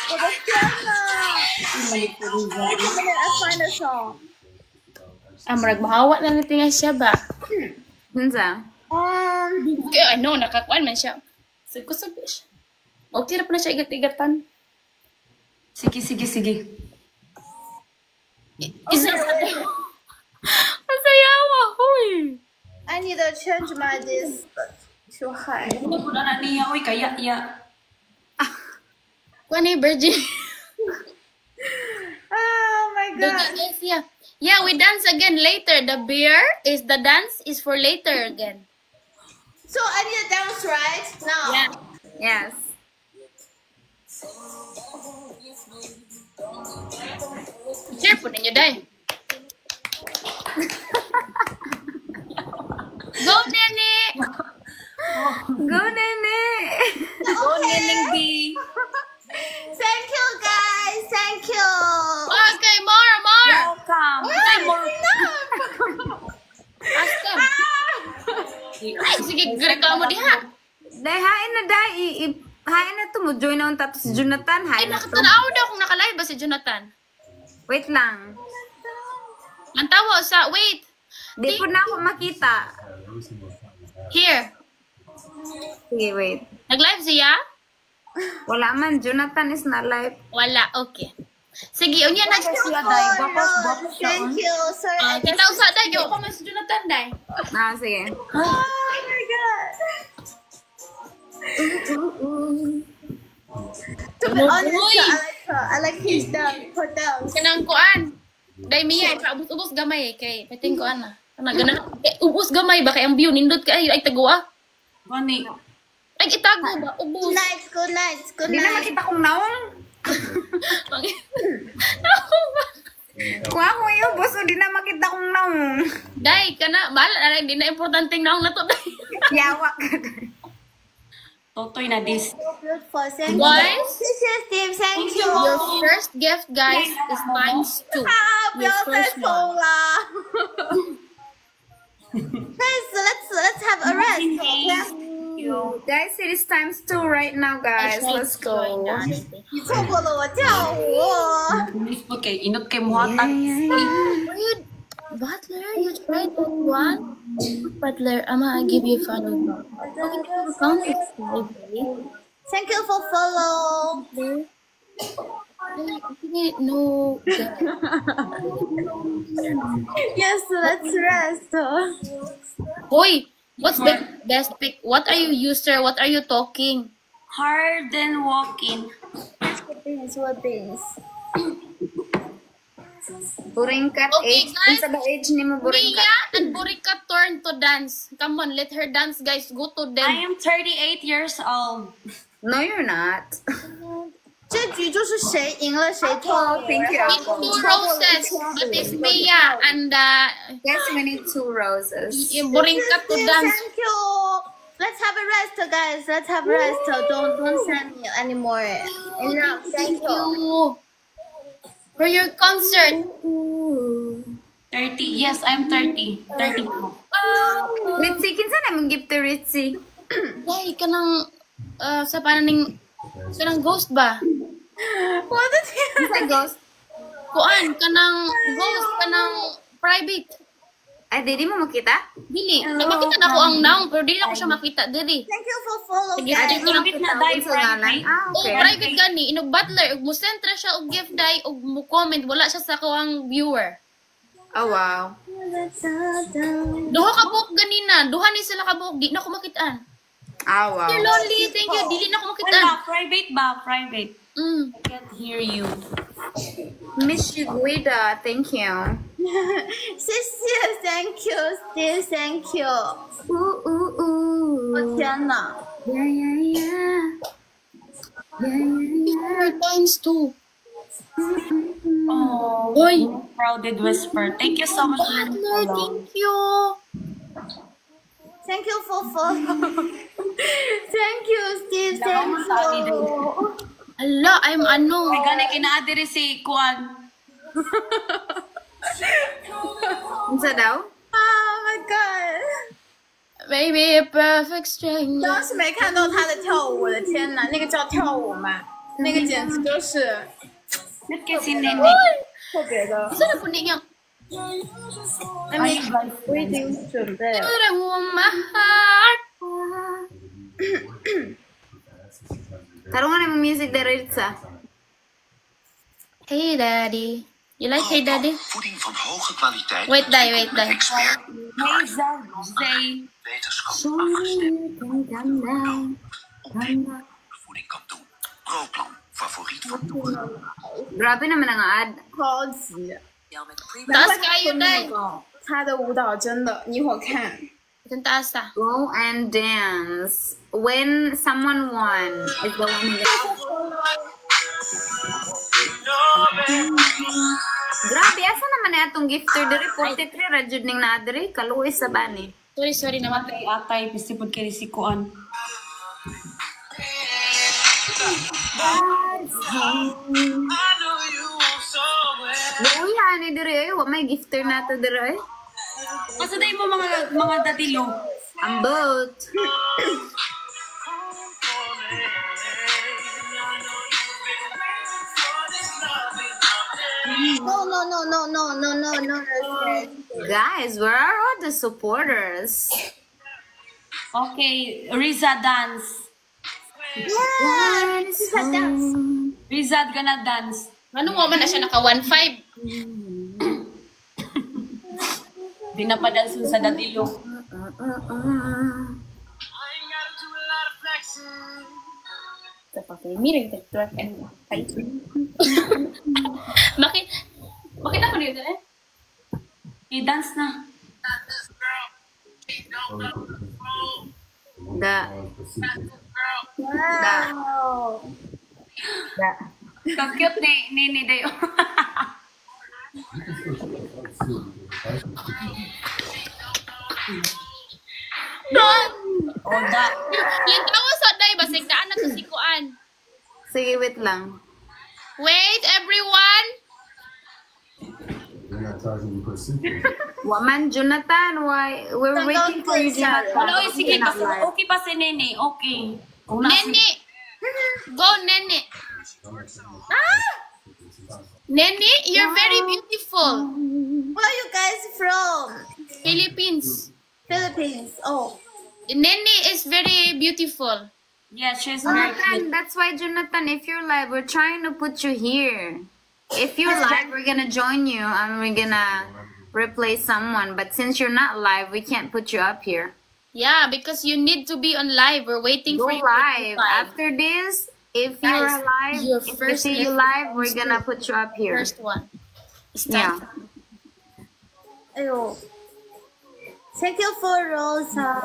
For the piano. Wait a minute, I find a song. Marag mahawa na natin nga siya ba? Hunza. Kaya ano, nakakuan man siya. Sabi siya. Okay na pa na siya igat-igatan. Sige. Isa Masayawa, huy. I need to change my this to high. Ano po na niya, uy, kaya. Kuan ni Virgin. god. Yes, yeah. Yeah, we dance again later. The dance is for later again. So I need to dance right now. Yeah. Yes. Share po ninyo, day. Go, Nene! Go, Nene! Go, Nining B. Thank you, guys. Thank you. Okay, more! Welcome. Ay, more. Astam. Ay, sige, gagawin mo diha. Day, hain na, day. Hain na to mo. Join na ang tato si Jonathan. Ay, Hain na to. nakatanaw daw kung nakalive ba si Jonathan. Wait lang. Ang tawa sa, wait. Di po na ako makita. Here. Sige, wait. Nag-live siya? Wala man. Jonathan is not live. Wala, okay. Sige, unya na. Siya, day. Bakos. Thank you. Sorry. Kita usah day. Yo, pa man si Jonathan, day. Ah, sige. Oh my god. To be honest, I like his dance. Her dance. Kanang kuan. Day Mia, paubos-ubos gamay kay pating kuan na. Kana gana. Ubos gamay ba kay ang view nindot kay ay taguwa. Mani. Ay itago ba ubos. Nice, good night, good Di na night. makita kong naong. Ako ba? Kung ako yung boss, di na makita kong naong. Day kana bala na hindi na importanteng naong nato day. Yawa ka. Totoy na this. So beautiful. Thank you. Guys, Steve, thank you. your first gift guys is times 2. Your first one. Guys, let's have a rest. Guys, it is times 2 right now, guys. Let's go. 你错过了我跳舞。 Okay, inot kay muhatag. Butler, you tried that one? Butler, I'ma give you follow. Okay, Thank you for follow. No. Yes, let's rest. Boy, what's the best pick? What are you user? What are you talking? Hard and walking. What things? Buringkat Okay, age. guys. Unsa ba age ni mo buringkat? Mia and Burika turn to dance. Come on, let her dance, guys. Go to I them. am 38 years old. No, you're not. 这局就是谁赢了谁跳舞。 Thank you. With 2 roses. That is Mia and Guys, we need 2 roses. Burika to dance. Thank you. Let's have a rest, guys. Let's have a rest. Don't send me anymore. Enough. Thank you. You. For your concert. 30. Yes, I'm 30. 30 po. Ritzy, kinsa na mong gift to Ritzy? Ay, kanang sa pananing kanang ghost ba? What the hell? Kinsa ghost? Kuan kanang ghost kanang private. Ay, di mo makita? Dili, nakita na ako ang naong pero dili ako siya makita dili. Thank you for follow, Sige, guys. adito lang Wait na, dahil private. Ah, Oh, okay. private gani, inog butler, ug mo sentra siya og gift dai ug mo comment wala siya sa kuang viewer. Oh, wow. Duha ka buok ganina, duha ni sila ka buok, di na ko makitaan. Ah, wow. You're lonely, thank you, dili na ko makitaan. Wala, private ba? Private. Mm. I can't hear you. Miss you, Guida. Thank you. Sister, thank you. Steve, thank you. 我天哪！ Yeah, yeah, yeah. Your times too. Oh, Boy, crowded whisper. Thank you so much. butler, thank you. Thank you for follow. Thank you, Steve. Thank you. Hala, I'm ano. Ay, gani kinaadiri si Kuan. Unsa daw? Oh my god！ Maybe a perfect stranger. 当时没看到他的跳舞，我的天哪，那个叫跳舞吗？那个简直就是Ba't kasi nene? 特别的。 Saan po niya? Ay, 我已经准备了。 Parang my heart. Tarungan na mo music de Ritza. Hey daddy. You like Hey Daddy? Voeding van hoge kwaliteit. Wait, die, wait, die. Expert Hey, Zay. wetenschap afgestemd. Ontdek voeding kan doen. Proplan, favoriet van Doeg. Grabe naman ang ad. 超级 Taas kayo, Day. 他的舞蹈真的，你一会儿看。 Itong taas ah. Go and dance. When someone won is the one who Grabe, asa naman na itong gifter diri? 43 ra jud ning naa diri. Kaluoy sa bani. Sorry naman. Atay, pisipod kay risikuan. Luoy ani diri ay, wa may gifter nato diri ay. Asa day mo mga dadilo? Ang boat. No. Guys, where are all the supporters? Okay, Riza dance. Riza gonna dance. Ano mo man na siya naka 1.5? Di na pa dance sa dadilo. Kapag miring twerk and fight. Bakit ako dito eh? I-dance na. Ka-cute ni Dayo. Oda. Yung tawa sa day, basig daan na to si Kuan. Sige, wait lang. Wait, everyone! Waman, Jonathan, why? We're waiting for you, Jonathan. Hello, sige. Okay pa si Nene. Okay. Nene! Go, Nene! Nene, you're very beautiful. Where are you guys from? Philippines. Philippines. Oh. Nene is very beautiful. Yes, she's very Jonathan, that's why, Jonathan, if you're live, we're trying to put you here. If you're live, we're gonna join you and we're gonna replace someone. But since you're not live, we can't put you up here. Yeah, because you need to be on live. We're waiting Go for you. live. After this, if you're Guys, live, your if we first see you left live, we're gonna put you up here. First one. It's Yeah. time. Ayo. Thank you for Rosa.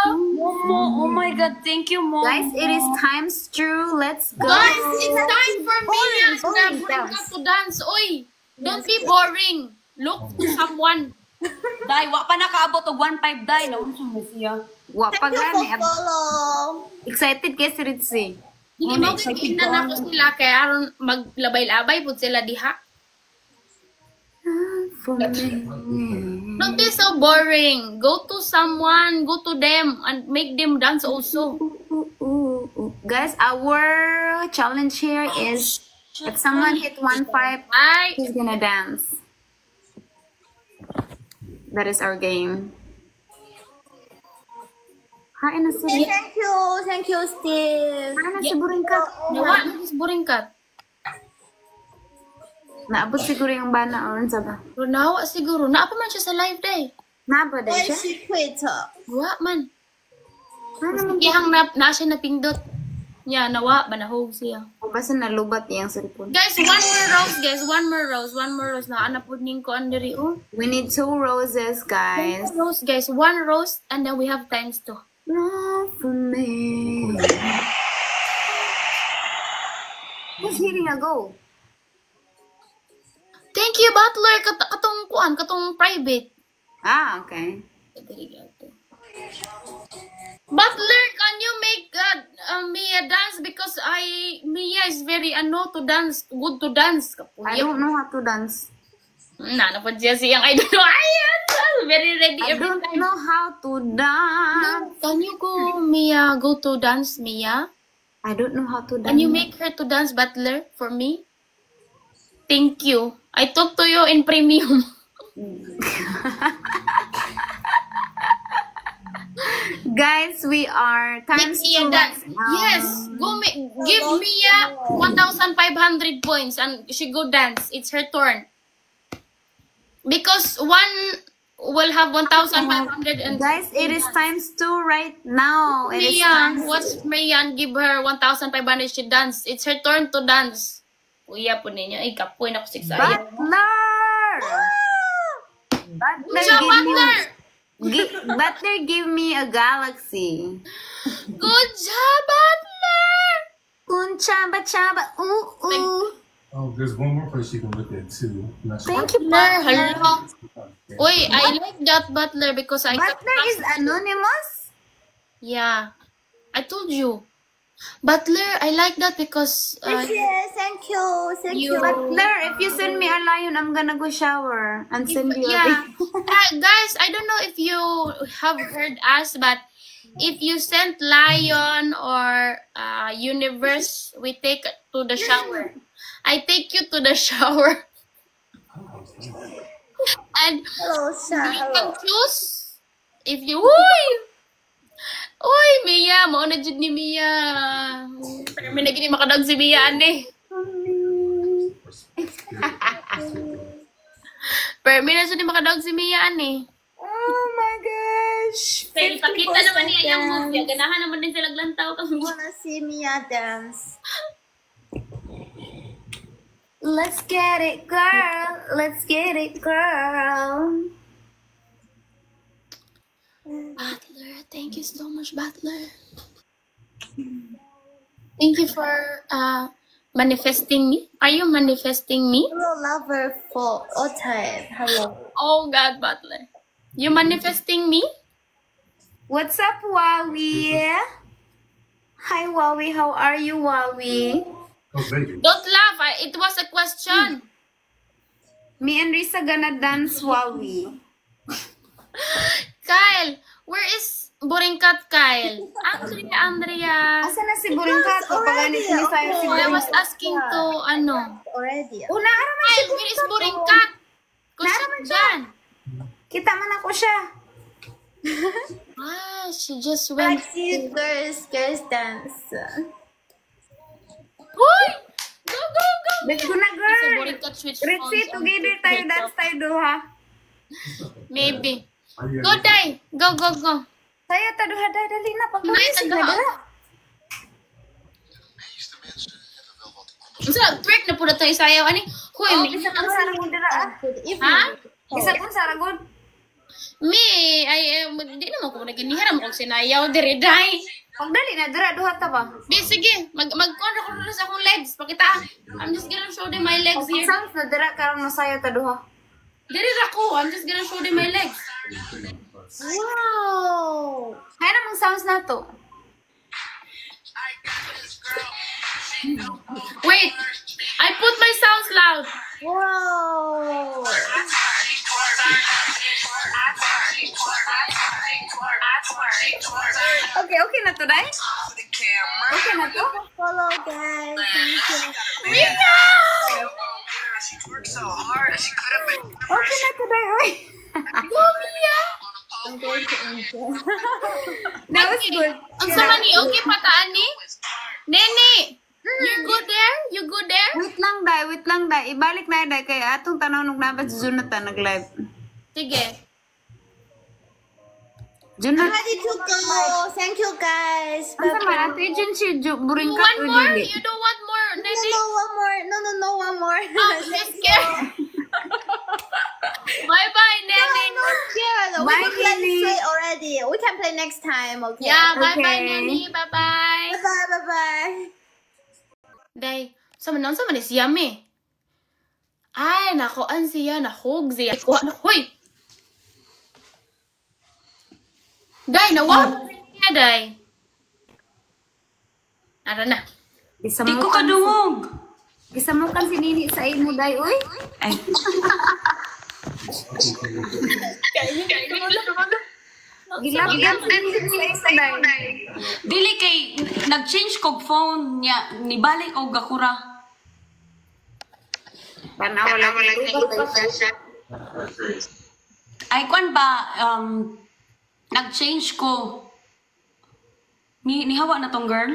Oh my God, thank you, Mom. Guys, it is times true. Let's go. Guys, it's time for me and boring, Gabriel to dance. Oy, don't be boring. Look to someone. Day, wa pa nakaabot og 1.5 day. Naunsa mo siya. Wa pa Thank you for gani. follow. Excited kay si Ritzy. Hindi mo kainan ako sila kaya aron maglabay-labay pud sila diha. Don't be so boring. Go to someone, go to them and make them dance also. Guys, our challenge here is if someone hit 1.5, Ay, he's gonna dance. That is our game. Hain na si Thank you, Steve. Hain na si Buringkat. nawa na is boring kat. Naabot siguro yung bana or sa ba? Pero nawa siguro. Naapa man siya sa live day. Naba din Why siya? she quit? Wa man. Ihang na siya napindot. Yeah, nawa, banahog siya. O basta nalubat iyang cellphone. Guys, one more rose, guys. One more rose. Naanap po ning ko andiri. Oh. We need 2 roses, guys. One rose, guys. One rose, and then we have times 2. Love for me. Who's hitting a goal? Thank you, Butler. Katong kuan, katong private. Ah, okay. Butler, can you make Mia dance because Mia is very to dance, good to dance. I don't know how to dance. Na po siya siyang I don't know. Ayan, very ready I every don't time. know how to dance. Can you go, Mia, go to dance, Mia? I don't know how to dance. Can you make her to dance, Butler, for me? Thank you. I talk to you in premium. Guys, we are times Mia 2 dance. right now. Yes, give Mia 1,500 points and she go dance. It's her turn. Because one will have 1,500 and Guys, it is times 2 right now. Mia, watch Mia and give her 1,500. She dance. It's her turn to dance. Kuya po ninyo. Ay, kapoy na ko 6 ayaw. Butler! Butler, Good job, give me, Butler! Butler, give me a galaxy. Good job, Butler! Chaba chaba, ooh. Oh, there's one more place you can look at too. I'm not sure. Thank you, Butler, Butler. hello. Uy, I like that Butler because I Butler is anonymous? Yeah, I told you. Butler, I like that because Yes, thank you. Thank you. Butler, if you send me a lion, I'm gonna go shower and send you a yeah. video. Guys, I don't know if you have heard us, but if you send lion or universe, we take to the shower. I take you to the shower. And Hello, sir. you can Hello. choose if you... Uy, Mia! Mauna dyan ni Mia. Pero may naging makadag si Mia, ane. Pero may nasa di makadag si Mia, ane. Oh my gosh. Kaya ipakita naman niya yung move niya. Ganahan naman din sila glantaw kami. Wanna see Mia dance? Let's get it, girl. Let's get it, girl. Butler, thank you so much, Butler. Thank you for manifesting me. Are you manifesting me? Hello, lover for all time. Hello. Oh God, Butler. You manifesting me? What's up, Wawi? Hi, Wawi. How are you, Wawi? Oh, baby. Don't laugh. It was a question. Me and Risa gonna dance, Wawi. Kyle, where is Boringkat, Kyle? Andrea. Asa na si Buringkat? Pagani sinisayo si I was Buringkat. asking to, Already. Una, araman si Kyle, where is Boringkat? Naraman siya. Dyan. Kita man ako siya. She just I went. see girls dance. Hoy! Go, go, go! Let's go na, Kasi girl. Boringkat switch Ritzy, phones on together tayo, TikTok. dance tayo duha. Maybe. Go, Day. Go, go, go. Tayo ta duha, dali na. Nay, Pagpapasig na tanda. duha. So, twerk na po na itong isayaw. Ani? Hoy, Oh, me. bisa kang saragod dira, ah. Good evening. Ha? Bisa kang saragod. Me, di naman ko naginiharam kung sinayaw dire, Day. Pagdali na dira, duha ta ba? Di, sige. Mag-contra ko na sa akong legs. Pakita. I'm just gonna show them my legs here. Sounds na dira, karang masayo ta duha. Dire ako. I'm just gonna show them my legs. Wow. Hay namang sounds na to. Wait. I put my sounds loud. Wow. Okay na to, Day? Okay na to? Follow, guys. Thank you. Okay na to, Day, oy. Go, Mia. I'm going to enjoy. That was good. Ang sama ni, okay pataan ni? Nene, you good there? You good there? Wait lang, Day. Ibalik na, Day. Kaya atong tanaw nung nabat si Jonathan nag-live. Sige. Jonathan, Ready to go. Thank you, guys. ang sama natin dyan si You Buringkat want o more? Dili. You don't want more, Nene? No, one more. No, one more. I'm just scared. Bye-bye, Nene. I'm not scared. We Bye, can play Lily. play already. We can play next time, okay? Yeah, bye-bye, Okay. Nene. Bye-bye. Bye-bye. Day, sama ni siya, me. Ay, nakuan siya. Nahog siya. Kuha na. Hoy! Day, nawag niya, Day. Ara na. Di ko kadungog. Gisamukan si Nini sa imo, Day, uy. Ay, Gilap-gilap si Nini sa Day. dili kay nag-change kog phone niya, nibalik og gakura. Tanaw lang Ay, kwan ba, nag-change ko. Nihawa na tong girl?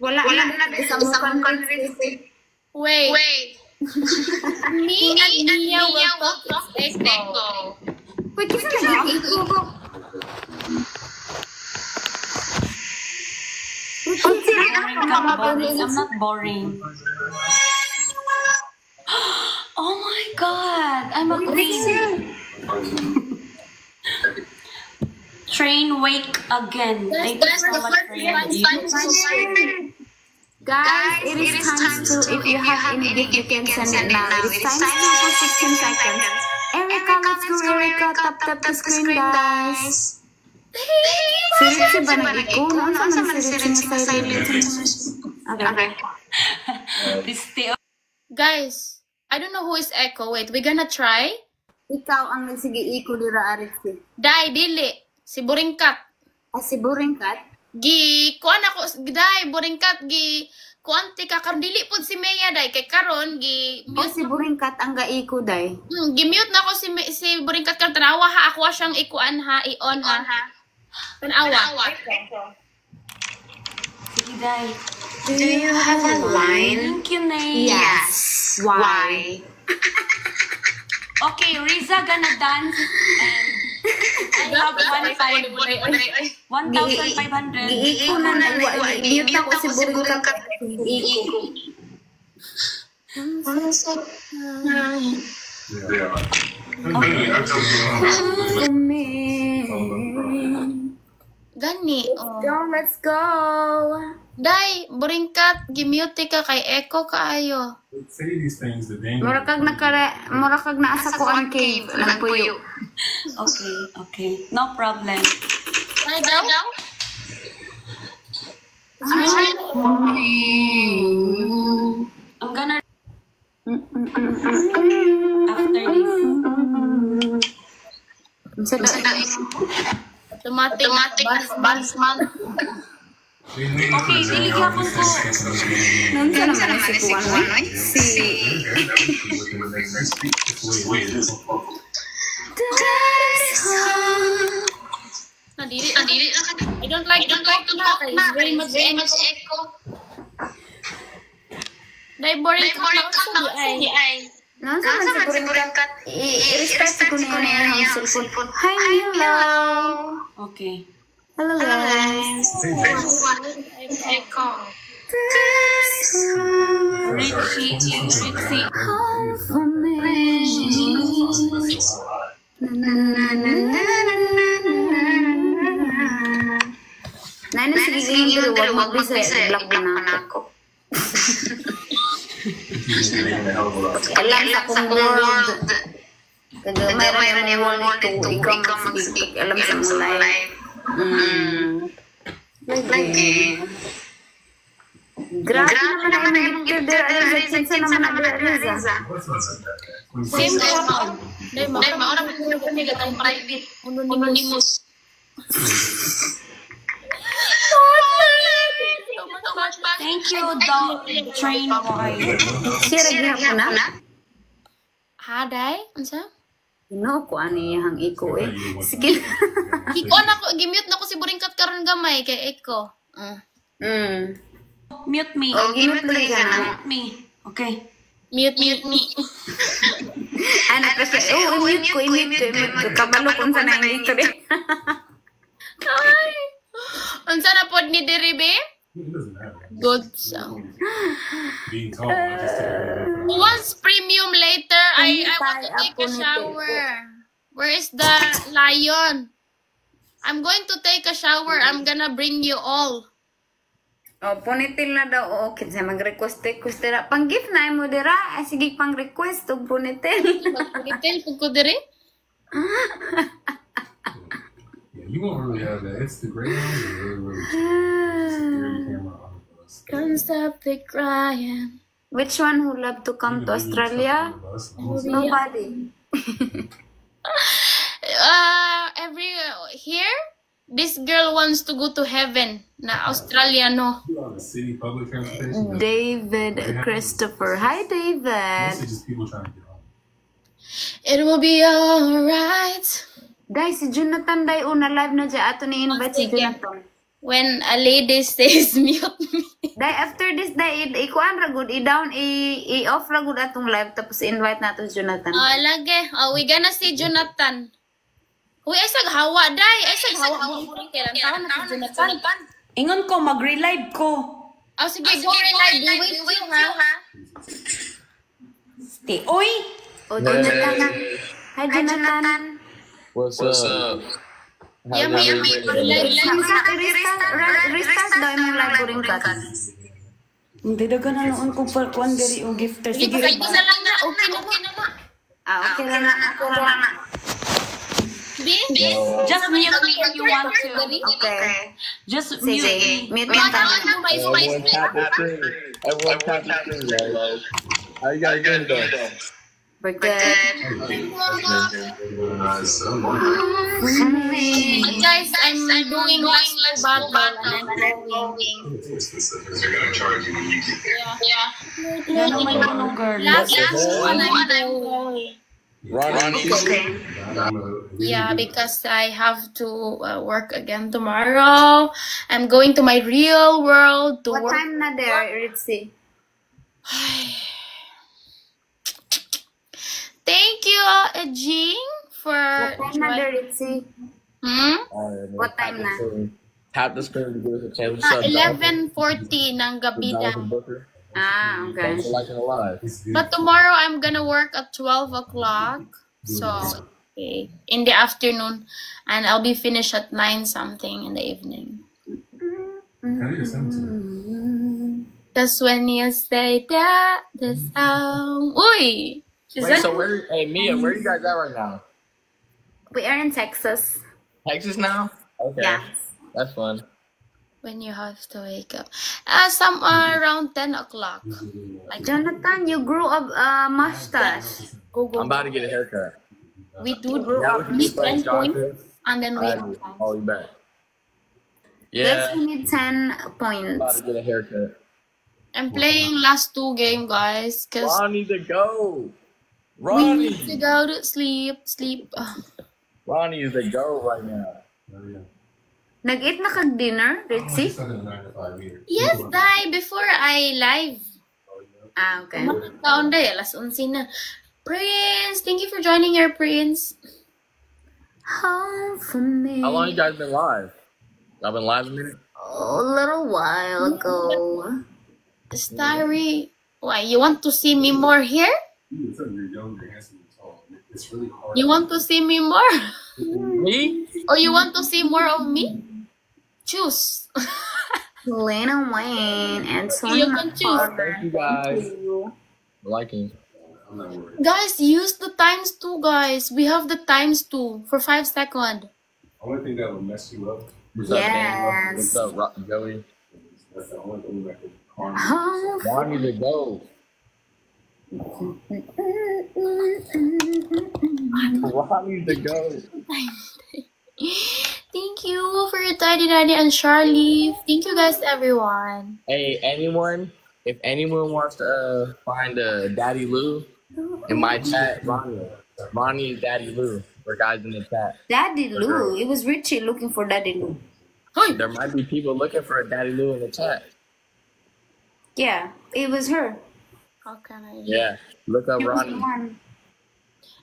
Wala na. Gisamukan si Wait. Me and Nia will talk echo. Uy, kisa lagi. I'm not boring. God! I'm a queen. Train wake again. Thank you so much for your gift. Guys, it is time to, if you have any gift, you can send it now. It is time to for 16 seconds. Erica, let's go, Erica. Tap the screen, guys. Seriously ba nag-iko? Ano sa seriously na silent? Okay. Guys, I don't know who is Echo. Wait, we gonna try? Ikaw ang nagsige iko dira Arixie. Dai, dili. Si Buringkat. Si Buringkat? Kuan ako, dai, Buringkat, kuan ti ka, karon dili pod si Mea, dai. Kay karon, Si Buringkat ang ga-iko, dai. Gimute na ako si Buringkat karon. Tanawa ha, ako siyang ikuan ha, i-on ha. Tanawa. Sige, Day. Do you have a line? Thank you, Nay. Yes. Why? Okay, Riza gonna dance and I have 1,500. Giiko na nagwa. Mute na ko si Buringkat. Giiko. Gani. Let's go. Dai, Buringkat, gimute ka kay Echo kaayo. Say these things, the danger. Mura kag naasa ko ang cave. Nagpuyo. Okay. No problem. Ay, daw? I'm gonna after this. Automatic bus man. Okay, diligyan ko po. Nandiyan naman si Kuwan. Nadiri. I don't like to talk na. It's very much echo. Dai, boring ka na di ay. Nandiyan si Buringkat. I-respect ko niya yung cellphone. Hi, hello. Okay. Hello, guys. Echo. Richie. Home for me. Nana, sige yung pero wag mag-bisa. Block na ako. Alam sa kong world. Mayroon yung world ito. Ikaw mag-speak. Alam sa mong life. Lagi. Grabe naman ang nag-gifted dira Riza. Sinsa naman ang Riza. Same ako. Dai, maura pa ko ni gatang private. Anonymous. Thank you, dog. Train boy. Sira gihapon na? Ha, Dai? Unsa? Ino ko ani hang iko eh. Sige. Ikuan ako, gimute na ko si Buringkat karon gamay kay Echo. Mute me. Gimute lang ka na. Mute me. Okay. Mute me. Ano kasi, i-mute ko. Kabalo kung saan ang ito rin. Ay. Unsa na pod ni Diribe? It doesn't matter. Good sound. Being tall, I just take it. Once premium later, I want to take a shower. Where is the lion? I'm going to take a shower. I'm gonna bring you all. Ponytail na daw. Okay, mag-request dira. Pang-gift na mo dira. Sige, pang-request o ponytail. Ponytail po ko diri? Yeah, you won't really have that. It's the gray one. Really security camera on the bus. Can't stop the crying. Which one who love to come to Australia? Nobody. Here, this girl wants to go to heaven. Na Australia, no. On the city public transportation. David Christopher. Hi, David. This is just people trying to get home. It will be alright. Dai, si Jonathan, dai, una live na dyan. Ato ni-invite si Jonathan. When a lady says mute me. Dai, after this, dai, ikuan ra good, i-down, i-off ra good atong live, tapos invite nato si Jonathan. Lagi. We gonna see Jonathan. Uy, ay saghawa, dai. Ay saghawa. Kailan taon na si Jonathan. Ingon ko, mag-relive ko. Sige, go relive. We wait you, ha? Stay. Oy! Oh, Jonathan. Hi, Jonathan. What's up? Yummy. Restart daw yung live ko rin cut. Hindi daga na noon kung kuan diri o gifter. Sige, Sige. ipakita na lang na. Okay na na. Okay lang na. Bin? Just mute me if you want to. Okay. Just mute Sige. me. Mute ka. Everyone tap the screen. Everyone tap the screen, guys. How you guys doing though? We're good. Guys, I'm doing last battle and They're gonna charge you when you get there. last one I'm going. Ronnie, Yeah, because I have to work again tomorrow. I'm going to my real world to What work. time na there, Ritzy? Thank you, Jing, for What time na there, Ritzy? What time na? Tap the screen to give us a chance. What's up, 11:40 ng gabi na. Jonathan Booker? Ah, okay. Thanks for liking the live. But tomorrow I'm gonna work at 12 o'clock. So okay, in the afternoon, and I'll be finished at 9 something in the evening. That's when you say that the sound. Uy! Is Wait, that so hey Mia, where you guys at right now? We are in Texas. Texas now? Okay. Yeah. That's fun. when you have to wake up? Some around 10 o'clock. Like Jonathan, you grew up mustache. go. I'm about to get a haircut. We do Now we can need play 10 points Chocolate. and then we Oh, you bet. Yes, Yeah, we need 10 I'm about points. to get a haircut. I'm playing last 2 game, guys, because Ronnie to go. we need to Ronnie. go to sleep. Ronnie is the go right now. Nag-eat na kag dinner, Ritzy? Yes, Dai, before I live. Ah, okay. Taon day, alas 11 na. Prince, thank you for joining your Prince. Home for me. How long you guys been live? Y'all been live a minute? Oh, a little while ago. Starry, why, you want to see me more here? You want to see me more? Me? Or you want to see more of me? Choose. Lena Wayne and You Tony can choose. Thank you guys. Liking. Guys, use the times 2, guys. We have the times 2 for 5 seconds. Only thing that would mess you up. What's up, Daniel? Yes. What's up, Joey? That's the only thing that could harm Home for Ronnie to go. Ronnie to go. Thank you for your Tidy Daddy and Charlie. Thank you guys, everyone. Hey, if anyone wants to find Daddy Lou in my chat, Ronnie is Daddy Lou for guys in the chat. Daddy Lou. It was Richie looking for Daddy Lou. There might be people looking for a Daddy Lou in the chat. Yeah, it was her. How can I? Yeah, look up It was the Ronnie. one.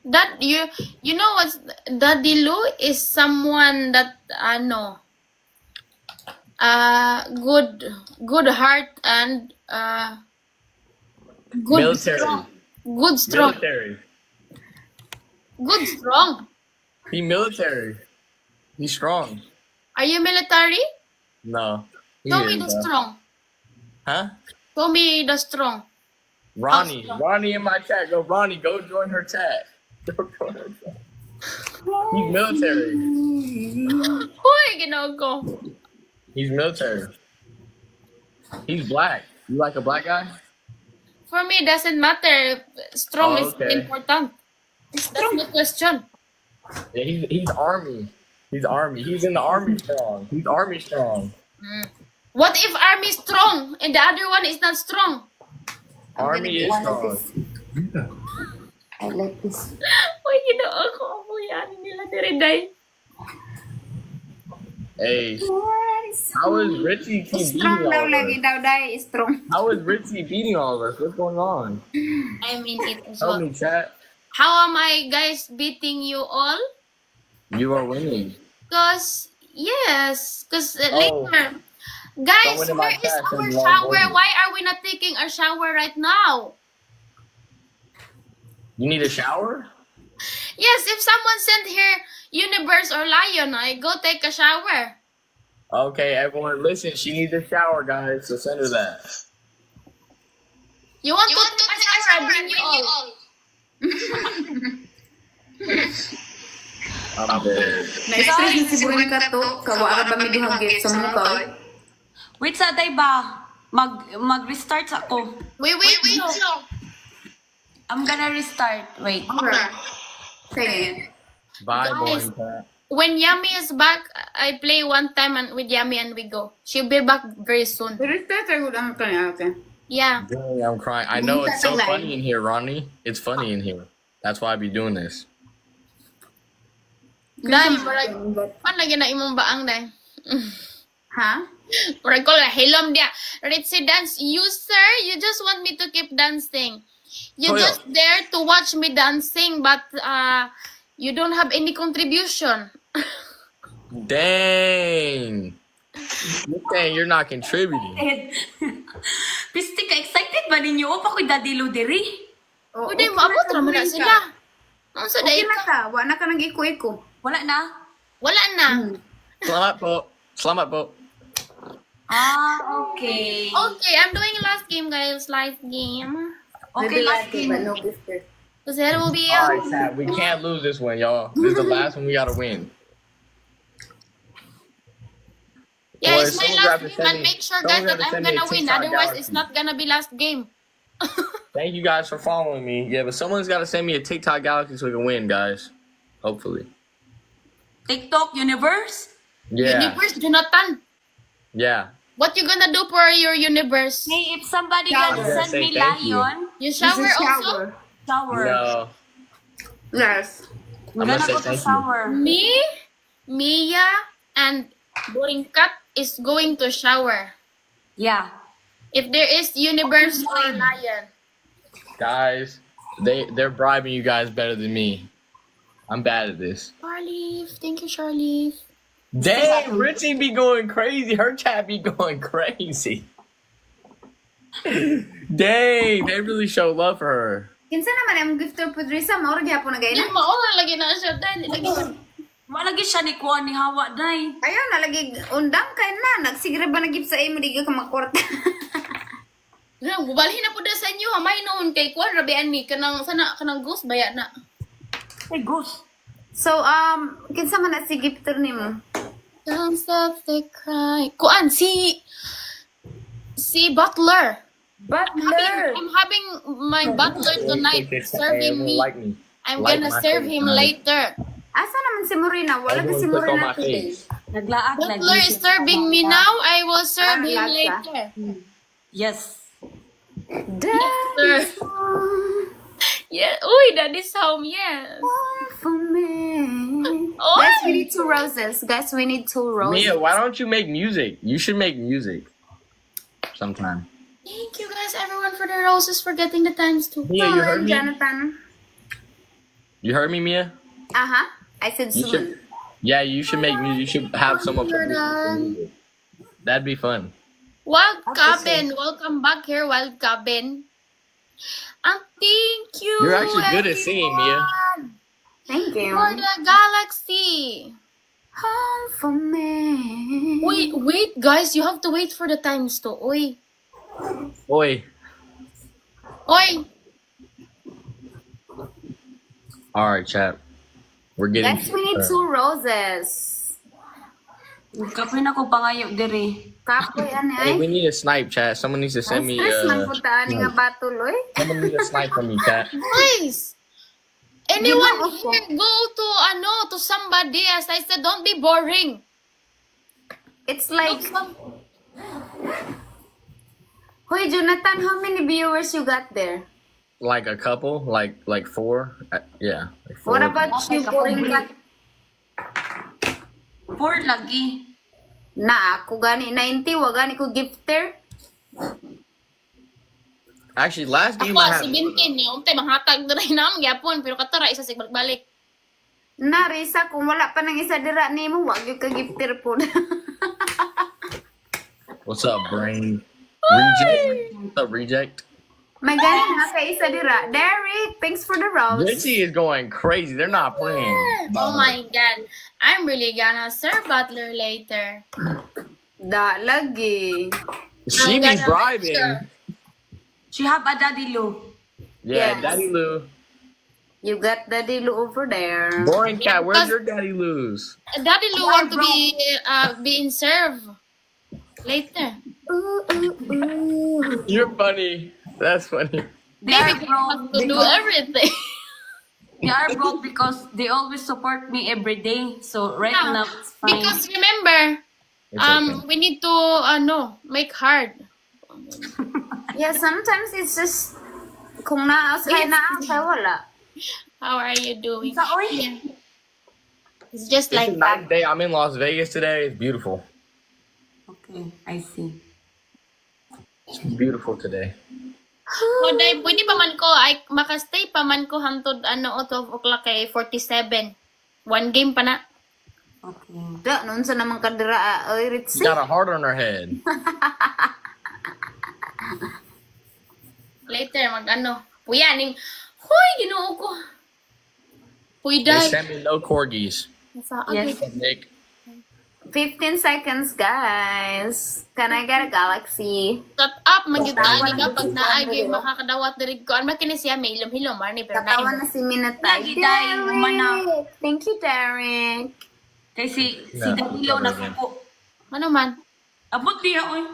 That you know what? Daddy Lou is someone that good heart and good Military. strong. Good strong. Military. Good strong. He military. He's strong. Are you military? No. He Show me is, the bro. strong. Huh? Show me the strong. Ronnie. strong. Ronnie in my chat. Go, Ronnie. Go join her chat. Go join her chat. He's military. Hoy, ginago. He's military. He's black. You like a black guy? For me, it doesn't matter. Strong Oh, is okay. important. That's the question. Yeah, he's army. He's army. He's in the army strong. He's army strong. What if army is strong and the other one is not strong? Army is One of strong. this. I like this. Hoy, ginago. Ako yan nila Tiriday. Hey, how is Richie keep beating Strong all daw of lagi us? daw dai strong. How is Richie beating all of us? What's going on? I mean it as Tell well. me, chat. How am I, guys, beating you all? You are winning. Because Oh. later. Guys, Someone in my where is chat said our you are shower? winning. Why are we not taking our shower right now? You need a shower? Yes, if someone sent here Universe or Lion, I go take a shower. Okay, everyone, listen. She needs a shower, guys. So send her that. You want to take a shower? I bring you all. I'm dead. Na-stress na si Bonica to. Kawara ba may duhang gift sa mukha? Wait sa day ba? Mag-restart ako. Wait. No. I'm gonna restart. Wait. Sige. Bye, Guys. boy. When Yummy is back, I play one time with Yummy and we go. She'll be back very soon. Restart ako lang kanya, okay? Yeah. Dang, I'm crying. I know it's so funny in here, Ronnie. It's funny in here. That's why I be doing this. Dahil, paano lagi na imong baang dahil? Ha? Murag ko lang, hilom dia. Ritzy dance. You, sir, you just want me to keep dancing. You Oh, yeah. just there to watch me dancing, but you don't have any contribution. Dang. You're saying you're not contributing. Pisti ka, excited ba ninyo? O pa ko'y dadilo diri? Pwede mo, abot naman na sila. Ano sa Okay dahil na ka. Wala ka nang iko-iko. Wala na? wala na. Selamat po. Selamat po. Okay. Okay, I'm doing last game, guys. Last game. Okay, last game. No gifter. Because there will be All right, Pat, we can't lose this one, y'all. This is the last one we gotta win. yeah, Boy, it's my someone last grab the game, and sending- make sure, someone guys, that grab the I'm sending gonna win. TikTok Otherwise, galaxy. it's not gonna be last game. Thank you guys for following me. Yeah, but someone's got to send me a TikTok Galaxy so we can win, guys. Hopefully. TikTok universe? Yeah. Universe, Jonathan. Yeah. What you gonna do for your universe? Hey, if somebody Shower. gonna send Say me thank you. lion, You shower also? shower. No. Yes. I'm I'm gonna gonna say go to thank you. shower. Me, Mia, and Boringkat is going to shower. Yeah. If there is universe or lion. Guys, they're bribing you guys better than me. I'm bad at this. Charlie, thank you, Charlie. Dang, Richie be going crazy. Her chat be going crazy. Dang, they really show love for her. Kinsa naman ang gifter po Drisa, maura gyapon na gayna. Yung maura lagi na siya dahil lagi. Malagi siya ni Kuan ni Hawa, day. Ayaw na lagi undang kay na nagsigre ba nagip sa imo di ka makwarta. Bubalhin na po da sa inyo, hamay noon kay Kwan, rabian ni, kanang ghost baya na. Hey, ghost. So kinsa man na si gifter nimo? Don't stop the cry. Kuan, si Butler. I'm having my butler tonight serving me. Like me. I'm Like gonna my serve face him tonight. later. Asa naman si Morena? Wala ka Everyone si click on Morena my today. face. Naglaag lagi. Butler is serving me now. I will serve him lasa. later. Yes. Sir. Yeah. Uy, that is home. Yes. For me. Oh. Guys, we need 2 roses. Guys, we need 2 roses. Mia, why don't you make music? You should make music sometime. Thank you guys, everyone, for the roses, for getting the times too. Mia, you heard me? Jonathan. You heard me, Mia? I said You soon. should. Yeah, you should make music. You should have someone play Jordan. music. That'd be fun. Wild Cabin, welcome back here, Wild Cabin. And thank you. You're actually good at singing, Mia. everyone, Thank you. For the galaxy. Home for me. Wait, guys, you have to wait for the times to. Oi. Oi. All right, chat. We're getting. Guys, we need 2 roses. Kapoy na ko pangayo diri. Kapoy ano Hey, we ay. need a snipe, chat. Someone needs to send me. Stress man po taan nga batuloy. Someone needs a snipe from me, chat. Please. Anyone Di ba ako? here go to somebody, as I said, don't be boring. It's like, Hoy Jonathan, how many viewers you got there? Like a couple, like 4. Yeah. Like 4. What about you, Boringkat? 4 lagi. Na ako gani 90, wa gani ko gifter. Actually, last game Ako, I si had. Bintin, yung tay manghatag na rin naman, gyapon, pero katara, isa sig balik. Na Risa, kung wala pa nang isa dira nimo, wa gyud ka gifter po. What's up, brain? Reject. What's up, reject? May ganin na kay isa dira. Derek, thanks for the rose. Richie is going crazy. They're not playing. Oh my God. I'm really gonna serve Butler later. Da, lagi. She I'm be gonna make bribing. sure. She have a Daddy Lou. Yeah, Yes. Daddy Lou. You got Daddy Lou over there. Boring cat, where's because- your Daddy Lou's? Daddy Lou want to be being served later. You're funny. That's funny. They are Maybe broke have to do because everything. they are broke because they always support me every day. So right Yeah, now it's fine. because remember, It's okay. we need to make hard. Yeah, sometimes it's just kung naasay na kay wala. How are you doing? Sa oy. Yeah. It's just It's like a that. nice day. I'm in Las Vegas today. It's beautiful. Okay, I see. It's beautiful today. So, day, pwede pa man ko, ay makastay pa man ko hantod 12 o'clock kay 47. One game pa na. Okay. Da, noon sa naman kadira, oy, Ritzy. She got a heart on her head. Later, puya, huy, ginoo ko. Puy, They day. sent me no corgis. Yes. Nick. 15 seconds, guys. Can I get a galaxy? Shut up, magyutaan Tawa ni na pag si naagi, Andrew. makakadawat diri ko. Ano kini siya, may ilom-hilom, Marnie, pero Katawa na na si Minatay. Lagi dahil umanaw. Thank you, Derek. Kay si Yeah. Daddy Lou na suko. Ano man? Abot diha oy.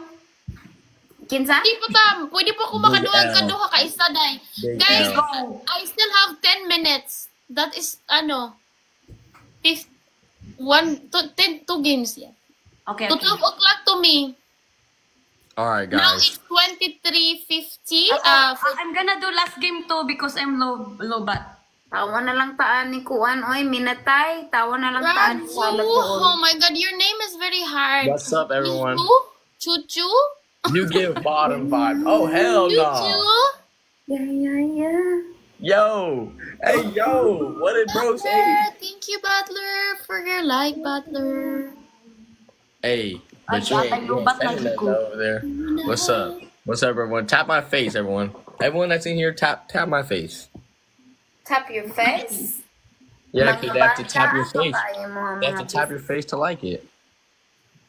Kinsa? Hindi po pwede po ako makaduwag ka duha ka isa, day. Big Guys, L. I still have 10 minutes. That is, 2 games yan. Okay, To okay. 12 o'clock to me. All right, Now guys. it's 23:50. I'm gonna do last game too because I'm low bat. Tawa na lang taan ni Kuan. Oy, Minatay. Tawa na lang taan ni Salat Oh doon. my God, your name is very hard. What's up, everyone? Chuchu? You give bottom 5. Oh, hell no. Chuchu? Yeah. Yo. Hey, yo. What did bro say? Butler, thank you, Butler, for your like, Butler. Hey, but you ain't saying that over there. What's up? What's up, everyone? Tap my face, everyone. Everyone that's in here, tap my face. Tap your face. Yeah, because they have to tap your face. Mga They have to tap your face to like it.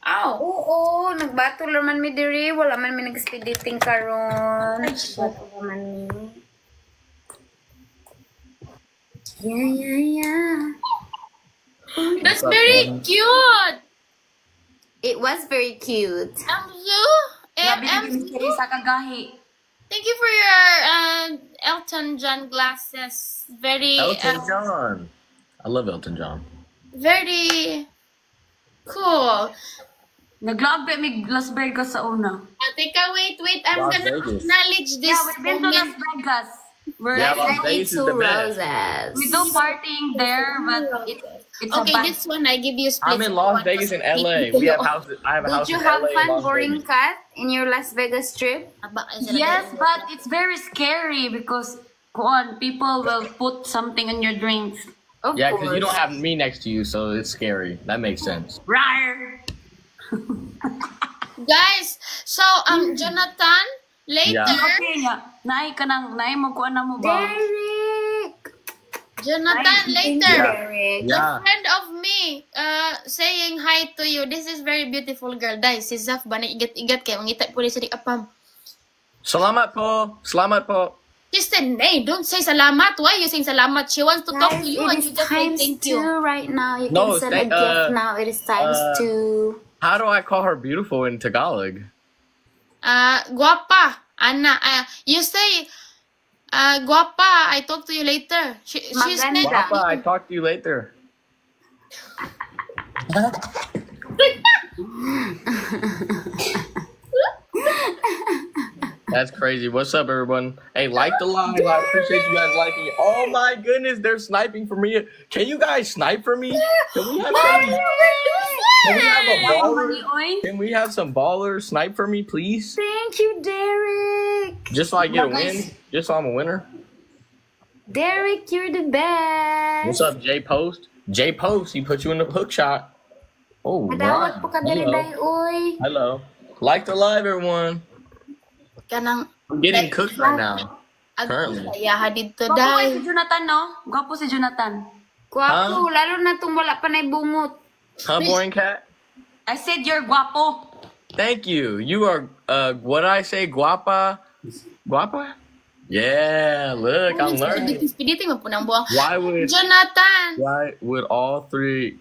Ow. Oo, nagbatol naman mi diri. Wala man mi nag-speediting karon. Nagbatol naman mi. Yeah. That's very cute. It was very cute. Amzu? Nabili ko sa kagahi. Thank you for your Elton John glasses. Very, Elton John. I love Elton John. very cool. Naglaag mi Las Vegas sa una. Teka, wait. I'm Las gonna Vegas. acknowledge this Yeah, we've been to Las moment. Vegas. We're Yeah, I Las need Vegas is 2 the best. roses. we do partying there, but it's a Okay, bad. this one I give you a split. I'm in Las Vegas and LA. We have houses. I have a house Did you in have LA. and fun Las boring Vegas. cat in your Las Vegas trip? Yes, but it's very scary because people will put something on your drinks. Of Yeah, course. because you don't have me next to you, so it's scary. That makes sense. Rawr! Guys, so Jonathan, later, Okay nga. Naay mo kuan na mo ba? Derek! Jonathan, Thank you, later. Derek. The Yeah. friend of me saying hi to you. This is very beautiful girl. Dai, si Zaf ba na igat-igat kay mangita po sa di apam. Salamat po. Salamat po. She said, "Nay, don't say salamat. Why you saying salamat? She wants to talk to Guys, you it and is you just say times thank 2 you." right now. You No, can send a gift now. It is times 2. How do I call her beautiful in Tagalog? Guapa. Ana, you say, guapa, I talk to you later. She said, Maganda. Papa, I talk to you later. That's crazy. What's up, everyone? Hey, like the live. I appreciate you guys liking it. Oh my goodness, they're sniping for me. Can you guys snipe for me? Can we have some, can we have a baller? Oy. Can we have some ballers snipe for me, please? Thank you, Derek. Just so I get a win. Just so I'm a winner. Derek, you're the best. What's up, J Post? J Post, he put you in the hook shot. Oh, Madawat po ka Hello. dali, oy. Hello. Like the live, everyone. kanang I'm getting cooked right now. Currently. Ayaha dito, Gwapo kayo day. si Jonathan, no? Gwapo si Jonathan. Kwapo, lalo na itong wala pa na bungot. Huh, boring cat? I said you're gwapo. Thank you. You are, what did I say? Guapa? Guapa? Yeah, look, I'm learning. Piditi mo po ng buwang. Why Jonathan! would all three...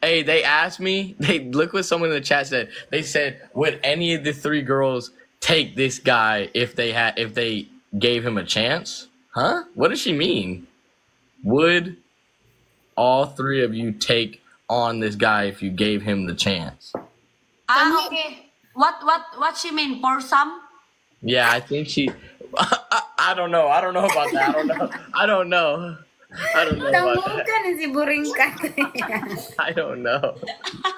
Hey, they asked me, look what someone in the chat said. They said, would any of the three girls take this guy if they gave him a chance? Huh? What does she mean? Would all three of you take on this guy if you gave him the chance? Okay. What she mean? For some? Yeah, I think she... I don't know. I don't know about that. I don't know about that. Ka na si Buringkat. I don't know.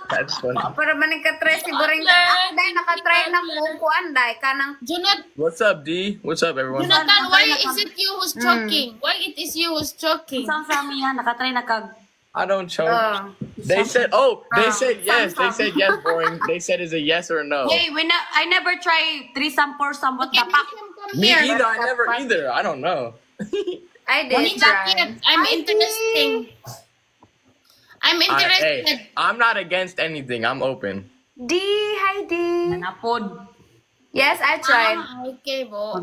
That's funny. Para man nakatry si Buringkat. Day, nakatry na mo ko anday. Kanang... Jonathan, What's up, D? What's up, everyone? Jonathan, why is it you who's choking? Why it is you who's choking? Isang sami yan, nakatry na kag... I don't choke. They said yes. They said yes, boring. They said is a yes or a no. Hey, I never try threesome for some. What the fuck? Me either. I never either. I don't know. I did try. I'm interesting. I'm interested. Hey, I'm not against anything. I'm open. D, hi D. Nanapod. Yes, I tried. Okay, bo.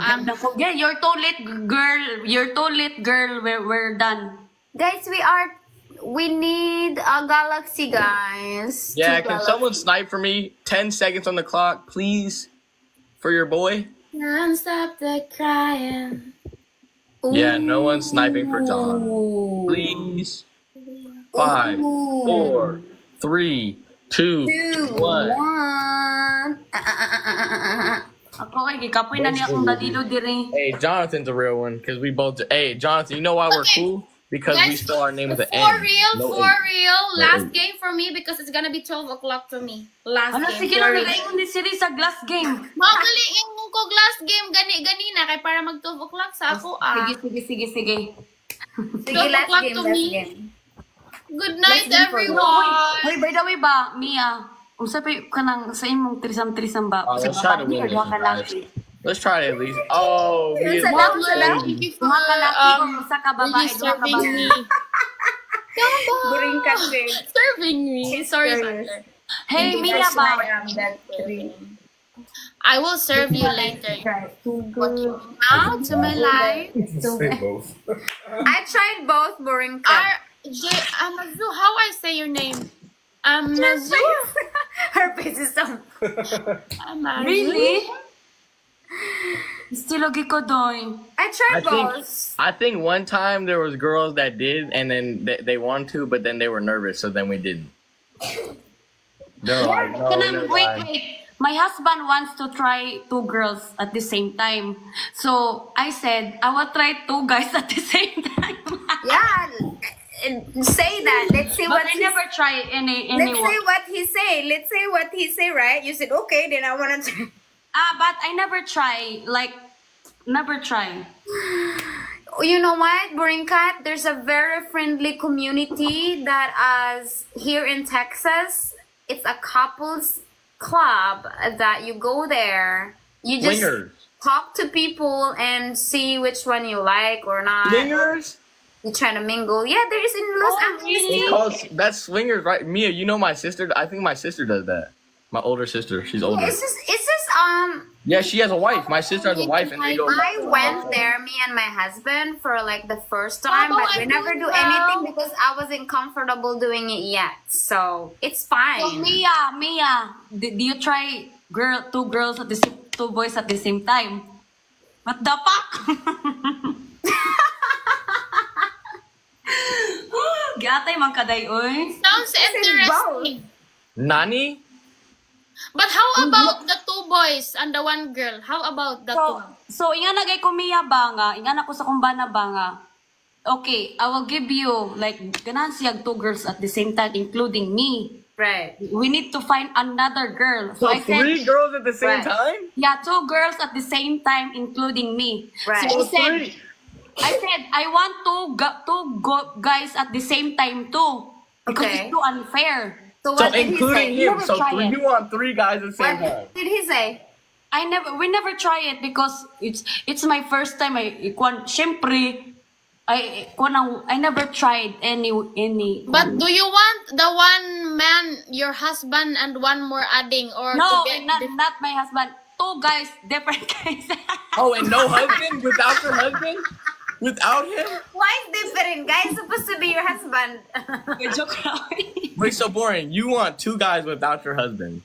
Yeah, you're too late, girl. You're too late, girl. We're done. Guys, we need a galaxy, guys. Yeah, Two can someone snipe for me? 10 seconds on the clock, please, for your boy. Can't stop the crying. Yeah, no one's sniping for John. Please. 5, 4, 3, 2, 1. Ako ay gikapoy na niya akong dalilo diri. Hey, Jonathan's a real one because we both. Hey, Jonathan, you know why we're cool? Because we spell our name with an N. For real, No for N. real. Last game for me because it's gonna be 12 o'clock to me. Last Ano, game. sige for lang, real. nagayon ni Siri sa glass game. Mamaliin mo ko last game gani-ganina kay para mag 12 o'clock sa ako Sige. Sige, 12 last o'clock game, to last me. game. Good night, Last game for you. everyone. Hoy, by the way ba, Mia, unsa pa ka nang sa imong trisam ba? Let's try to win this, guys. Let's try to at least. Oh, Yun Mia's sa lang, sa lang. Thank you for Duha ka laki o usa ka babae, really duha ka serving babae. me. Buringkat, babe. Serving me. Sorry, Serious. Mother. Hey, Mia ba? I will serve you later. Now to my life. Say both. I tried both Buringkat. Amazu, how I say your name? Amazu. Her face is so... Amazu. Really? Still lagi ko doon. I tried both. I think one time there was girls that did, and then they wanted to, but then they were nervous, so then we didn't. They're like, no, never Wait. mind. My husband wants to try 2 girls at the same time. So I said, I will try 2 guys at the same time. Yeah, say that. Let's see But what I never try Let's anyone. say what he say. Let's say what he say, right? You said, okay, then I want to try. But I never try. Never try. You know what, Buringkat? There's a very friendly community that is here in Texas. It's a couples club that you go there. You just Swingers. talk to people and see which one you like or not. Swingers? You try to mingle. Yeah, there is in Los Angeles. That's swingers, right? Mia, you know my sister? I think my sister does that. My older sister. She's older. It's just Yeah, she has a wife. My sister has a wife, and they go. I went there, me and my husband, for like the first time, but we never do anything because I wasn't comfortable doing it yet. So it's fine. So Mia, do you try 2 girls at the 2 boys at the same time? What the fuck? Giatay man kaday oy. Sounds interesting. Nani? But how about the 2 boys and the 1 girl? How about the 2? So inga nagay ko Mia ba nga, inga na ko sa kumbana ba nga. Okay, I will give you like ganan siyag 2 girls at the same time including me. Right. We need to find another girl. So I said, 3 girls at the same Right. time? yeah, 2 girls at the same time including me. Right. So So 3. I said I want 2 guys at the same time too. Because Okay. it's too unfair. So So what did he say? including him. Never So try it. you want 3 guys at the same time. What did he say? we never try it because it's my first time. Syempre, I never tried any. But do you want the one man, your husband, and one more adding, or No, to get not my husband. 2 guys, different guys. Oh, and no husband? Without your husband? Without him? Why is different? Guy is supposed to be your husband. Joke lang. Wait, so boring. You want 2 guys without your husband?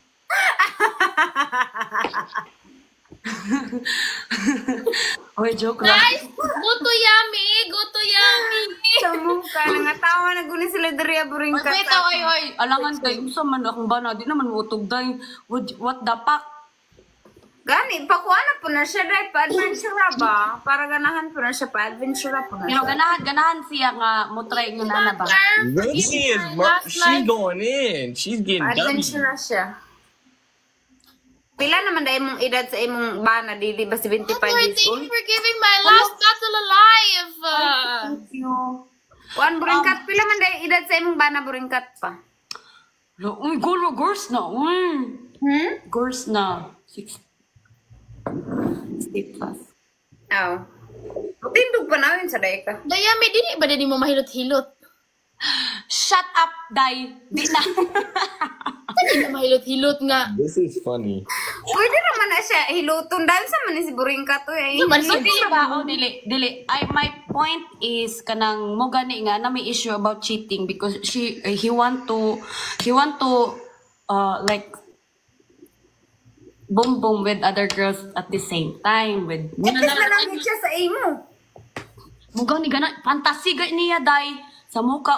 Oy, joke lang. guys? Go to yummy, go to yummy. Sa mukha, nangatawa na guni sila diri aburing ka. Wait, oy. Alangan kayo. Sa man akong bana. Di naman utog dahil. What the fuck? Gani, pakuha na po na siya dahil pa-adventure ba? Para ganahan po na siya pa-adventure po na Pero siya. ganahan siya nga mo try nyo na ba? She is she going in. She's getting Pa-adventure W. na siya. Pila naman dahil mong edad sa imong bana, dili ba 75 Lord, years thank old? you for giving my last battle alive. Thank you. Kuan buringkat, pila man dahil edad sa imong bana buringkat pa? Uy, girls na. Girls na. 60 plus. Oo. Tindog pa na yun sa dahil ka. Dayami, dili ba din mo mahilot-hilot? Shut up, Day. Di na. Hindi na mahilot-hilot nga. This is funny. Pwede naman na siya hiluton dahil sa man si buringkat to eh. Dili ba? Dili. My point is kanang mo gani nga na may issue about cheating because he want to like boom with other girls at the same time with Kasi na lang siya sa imo. mo gani gana fantasy niya Day sa muka.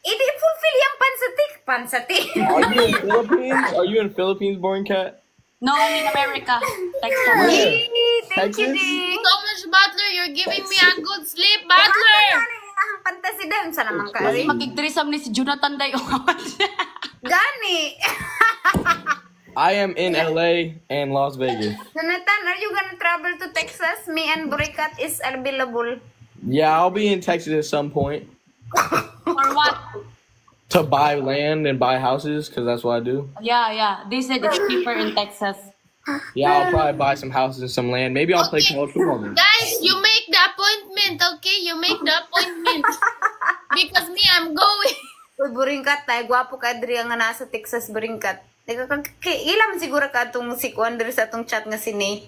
Hindi fulfill yung pansati. Are you in Philippines? Are you in Philippines, Boring Cat? No, in America. Texas. Hey, thank you, Texas? Dick. So much, Butler. You're giving me a good sleep, Butler. Ang fantasy din sa naman ka rin. Makikitrisam ni si Jonathan Day. Gani. I am in LA and Las Vegas. Jonathan, are you gonna travel to Texas? Me and Burikat is available. Yeah, I'll be in Texas at some point Or what? to buy land and buy houses because that's what I do. Yeah. They said it's cheaper in Texas. Yeah, I'll probably buy some houses and some land. Maybe I'll play college football then. Guys, you make the appointment, okay? You make the appointment. Because me, I'm going. Uy, Burikat, tayo. Gwapo ka, Adri, nga nasa Texas, Burikat. Ilam siguro ka itong si Kwan diri sa itong chat nga si Nate.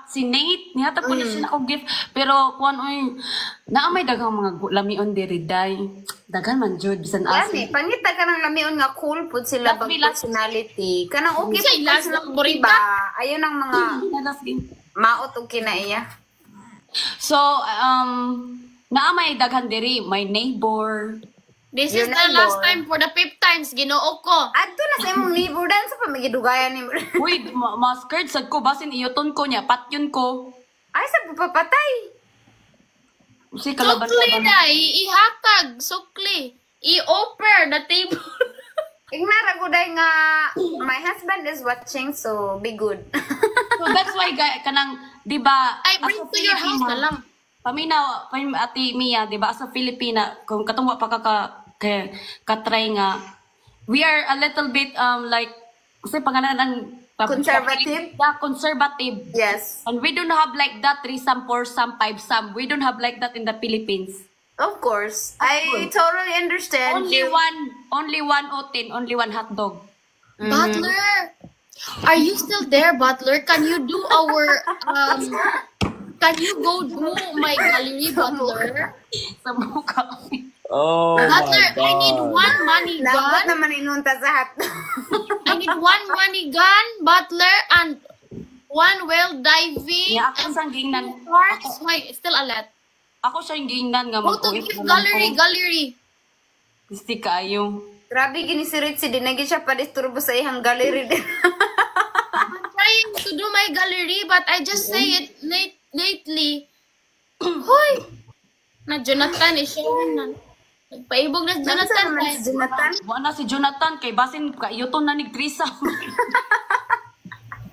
Si Nate, nihatag ko na siya akong gift. Pero, naamay dagang mga lamion diri, Day. Dagan man, Jud, bisan Gani, pangita ka ng lamion nga cool po sila bag personality. Kanang okay Say, po last sila ng Burikat. Burikat. Ayun ang mga maot o kinaiya. So, naamay daghan diri, my neighbor. This Your is the neighbor. last time for the 5th times. Ginoo ko. Adto na sa imong neighbor dan sa pamigidugayan ni Uy, ma-scared sad ko, basin iyoton ko niya, patyon ko. Ay, sa papatay. Si Sukli kalaban-laban. na. Ihatag. Sukli. I-offer the table. Ignara ko dahil nga my husband is watching, so be good. So that's why, kanang, di ba, I bring to your house na lang. Paminaw, Ate Mia, di ba, as a Filipina, kung katungwa pa katry nga, we are a little bit, like, kasi pangalan ng Conservative? Yeah, conservative. Yes. And we don't have like that 3-some, 4-some, 5-some. We don't have like that in the Philippines. Of course. I totally understand. Only one otin, only one hot dog. Butler, are you still there, Butler? Can you do our can you go do my gallery, Butler? Sa mukha. Oh Butler, my I need god. one money Labot gun. naman inunta sa hat. I need one money gun, Butler, and one well diving. Yeah, ako siyang gingnan. Parts. Wait, still a lot. Ako siyang gingnan nga Go to mag-uwi. give gallery. Gusti kayo. Grabe gini si Ritzy, dinagi siya pa disturbo sa ihang gallery din. I'm trying to do my gallery, but I just say it lately. Hoy! Na Jonathan is showing na. Nagpaibog na Jonathan Jonathan. naman si Jonathan. Wala si Jonathan kay basin kayuton na ni Krisa.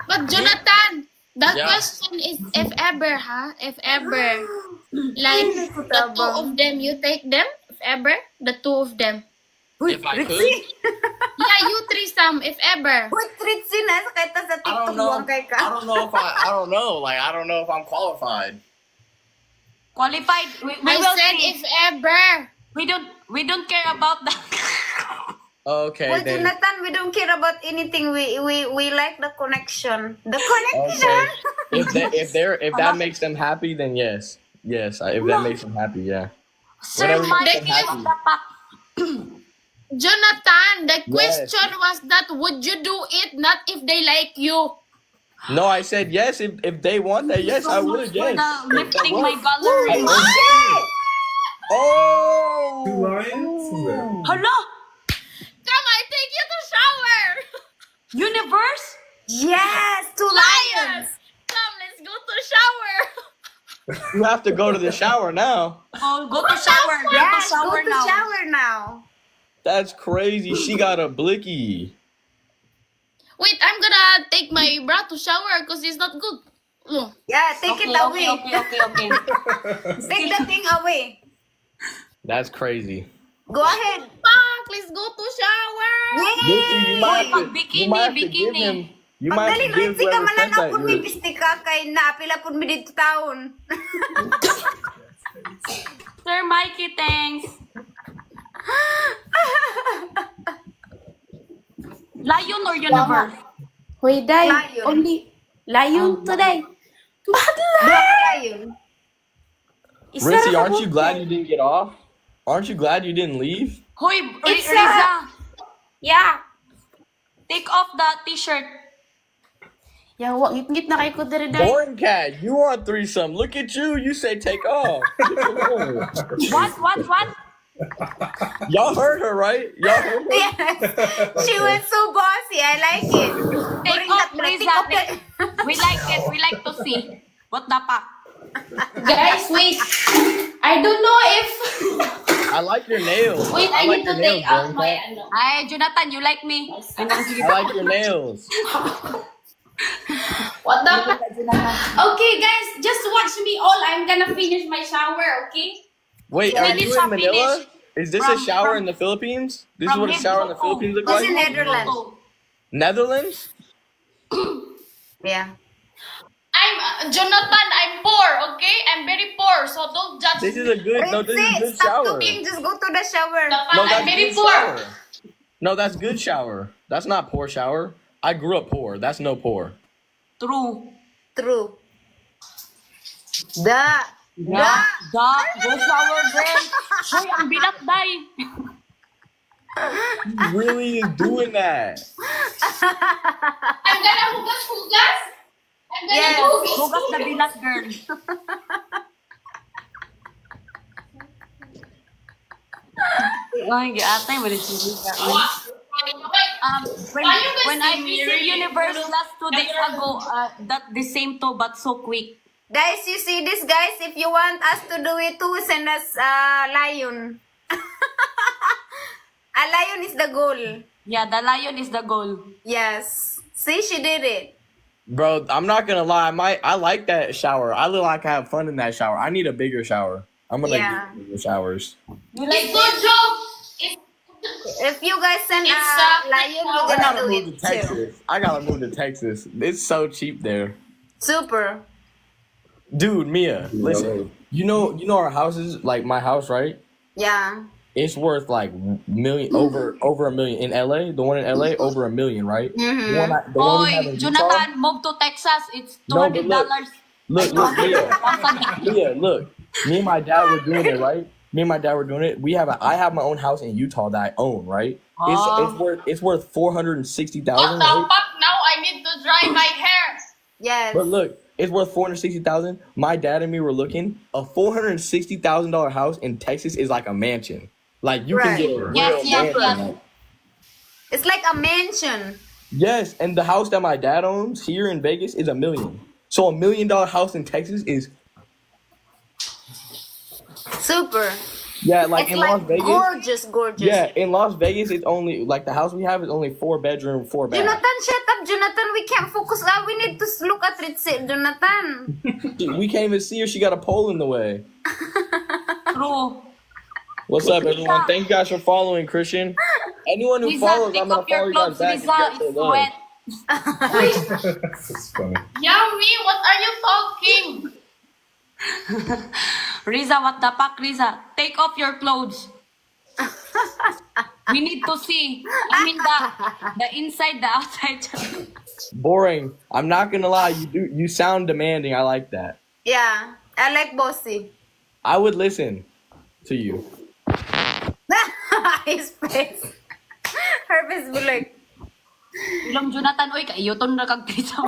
But Jonathan, the Yeah. question is if ever, if ever, like the two of them, you take them? If ever, the two of them. If I could. Yeah, you Tristan. Sam, if ever. Wait, Ritzy na kahit sa I TikTok don't know. buwang kay ka. I don't know if I don't know. Like, I don't know if I'm qualified. Qualified. We I will said see. if ever. We don't care about that. Okay, Well, then. Jonathan, we don't care about anything. We like the connection. The connection. Okay. If that makes them happy, then yes. Yes, if that makes them happy, yeah. Sir Whatever Mike, makes them happy. Jonathan, the Yes. question was that would you do it, not if they like you. No, I said yes. If they want that, yes, I would. for Yes. the lifting my gallery. Oh. Two lions? Who's that? Hello, Come, I take you to shower. universe. Yes, two lions. Come, let's go to shower. You have to go to the shower now. Oh, go to shower. Go to Yes, go shower to now. shower now. That's crazy. She got a blicky. Wait, I'm gonna take my bra to shower because it's not good. No. Yeah, take it away. Okay. Take the thing away. That's crazy. Go ahead. Fuck, let's go to shower. Listen, you might have to, Bikini, you might have to give bikini. him. You might have Pagdali to give Ritzy ka whoever man sent na that. kung may piste ka kay naapila pun mi dito taon. Sir Mikey, thanks. Lion or universe? Hoy, Day. Lion. Only lion today. Lion. Ritzy, aren't you glad you didn't get off? Aren't you glad you didn't leave? Hoy, It's Riza, Yeah. take off the t-shirt. Yeah, wag ngit-ngit na kay ko diri Day. Boring cat, you want threesome. Look at you. You say take off. What? Y'all heard her, right? Y'all heard her? Yes. She went so bossy. I like it. Take Bring off, that Riza. take off that. We like it. We like to see. What the fuck? Guys, wait. I don't know if I like your nails. wait, I like need to your take nails, out Boring my Cat. ano. Ay, Jonathan, you like me? I like your nails. What the fuck? Okay, guys, just watch me all. I'm gonna finish my shower, okay? Wait, are Finish you in up, Manila? finish. Is this a From- shower from- in the Philippines? This is from what a shower in the head to toe. Philippines look This is like? Netherlands. Netherlands? Yeah. I'm Jonathan, I'm poor, okay? I'm very poor, so don't judge This me. is a good. No, this is a Ritzy, good stop shower. talking. Just go to the shower. No, I'm that's very good poor. shower. No, that's good shower. That's not poor shower. I grew up poor. That's no poor. True. True. Da. Yeah. Go shower, girl. Hoy, ang bilat, Day. You really is doing that. I'm gonna hugas. I'm gonna Yes. hugas. Hugas na bilat, girl. Ay, ate, wala siya. When I visited Universe last 2 days ago, that the same too, but so quick. Guys, you see this, guys? If you want us to do it too, send us lion. A lion is the goal. Yeah, the lion is the goal. Yes. See, she did it. Bro, I'm not gonna lie. I like that shower. I look like I have fun in that shower. I need a bigger shower. I'm gonna Yeah. get bigger showers. It's good joke. If you guys send It's, a lion, we're I gonna gotta do move to it too. Texas. I gotta move to Texas. It's so cheap there. Super. Dude, Mia, listen. You know our houses, like my house, right? Yeah. It's worth like over $1 million in LA. The one in LA over $1 million, right? Mm-hmm. The one we have Oy, in Utah- Jonathan, move to Texas. It's No, but $200. Look, Mia, look. Me and my dad were doing it, right? I have my own house in Utah that I own, right? It's worth $460,000. What the Right? fuck? Now I need to dry my hair. Yes. But look, it's worth $460,000. My dad and me were looking. A $460,000 house in Texas is like a mansion. Like you Right. can get a real Yes. mansion. It's like a mansion. Yes, and the house that my dad owns here in Vegas is $1 million. So $1 million house in Texas is Super. like It's in like Las Vegas. gorgeous. Yeah, in Las Vegas, it's only like the house we have is only 4 bedroom, 4 bath. Jonathan, shut up, Jonathan. We can't focus. We need to look at Ritzy, Jonathan. We can't even see her. She got a pole in the way. True. What's up, everyone? Thank you guys for following, Christian. anyone who Riza, follows, take I'm gonna off your follow you clothes, guys back. Riza. It's wet. That's funny. Yummy, what are you talking? Riza, what the fuck, Riza? Take off your clothes. We need to see. I mean the inside, the outside. Boring. I'm not gonna lie. You sound demanding. I like that. Yeah, I like bossy. I would listen to you. His face. Her face bulag. Ilong Jonathan, oy, kaiyoton na kag-Riza.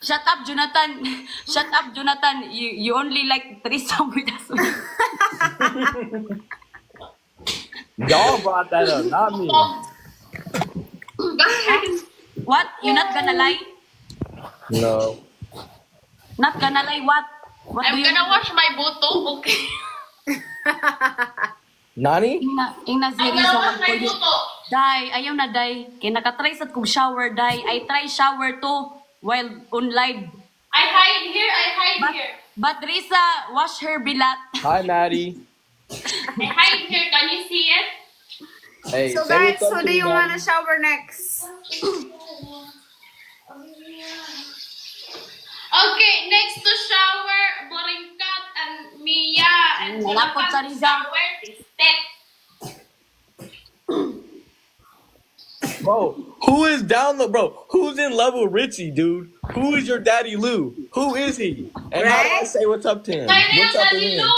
Shut up, Jonathan. Shut up, Jonathan. You only like threesome with us. Y'all brought that up, not me. What? You're not gonna lie? No. Not gonna lie, what? What I'm do you gonna wash my buto, okay? Nani? Ina si I'm Riza gonna wash my magpuyo. buto. Day, ayaw na day. Kaya nakatry sa kong shower, day. I try shower too while on live. I hide here, here. But Riza, wash her bilat. Hi, Maddie. I hide here, can you see it? Hey, So say guys, what's up who to do me, you Maddie. want to shower next? Okay, next to shower, Boringkat and Mia and Nalapot sa Jonathan Riza. shower is Ted. Bro, who is down the bro? Who's in love with Richie, dude? Who is your daddy Lou? Who is he? And how do I say what's up to him? My name What's is up to Daddy him? Lou.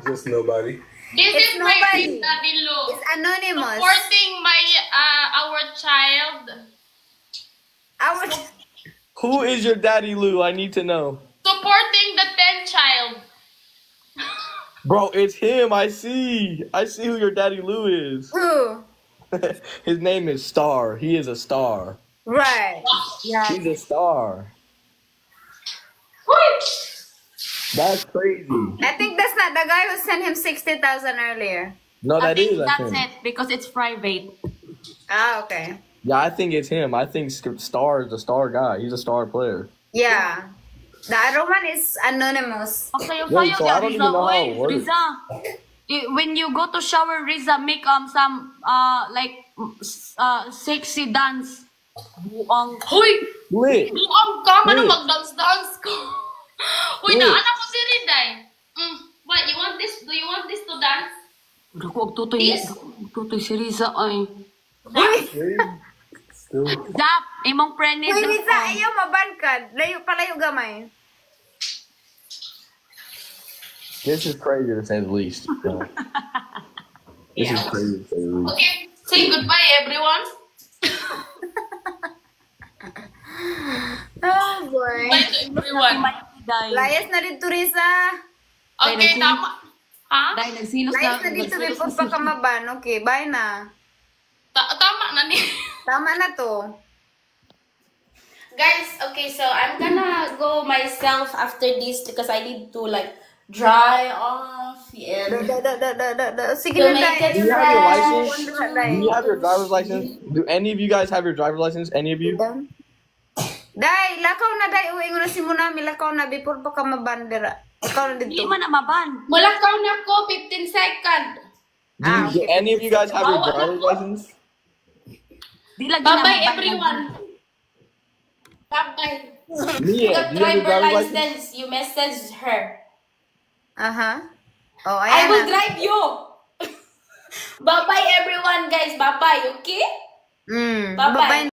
Just nobody. This It's is my nobody. name, Daddy Lou. It's anonymous. Supporting my our child. Who is your daddy Lou? I need to know. Supporting the 10th child. Bro, it's him. I see who your daddy Lou is. Who? His name is Star. He is a star. Right. Yeah. He's a star. That's crazy. I think that's not the guy who sent him 60,000 earlier. No, I that think is. I that's think. it because it's private. Ah, okay. Yeah, I think it's him. I think Star is a star guy. He's a star player. Yeah. The other one is anonymous. Okay, Wait, so I don't even know how it works. Riza, when you go to shower, Riza, make some like sexy dance. Buang. Hoy! Lit. Buang ka, ano Wait. mag-dance-dance ko. Uy, Wait. naanak ko si Riday. What, you want this? Do you want this to dance? Ako, tutoy si Riza ay. Still. Zap, imong friend ni Uy, Riza, ayaw mabankad. Palayo gamay. This is crazy to say the least. This is crazy to say the least. Okay, say goodbye, everyone. Oh boy. Bye to everyone. Layas na dito, Riza. Okay, tama. Ha? Dahil nagsilos Layas na dito before pa ka maban. Okay, bye na. Tama na ni. Tama na to. Guys, okay, so I'm gonna go myself after this because I need to like dry off and Sige to na, make Day. it Do you have your fresh. license? Do you have your driver's license? Do any of you guys have your driver's license? Any of you? Day, lakaw na, Day. Uwi nga na si Munami. Lakaw na before pa ka mabandera. Lakaw na Hindi dito. man na maban. Mulakaw na ko, 15 seconds. Do any of you guys have your driver's license? Di lagi Bye-bye, na maban. everyone. Bye-bye. Mia, The do you have your driver driver's license? license, you message her. Oh, I ayan will na. drive you. Bye-bye, everyone, guys. Bye-bye, okay? Mm. Bye-bye. Bye-bye.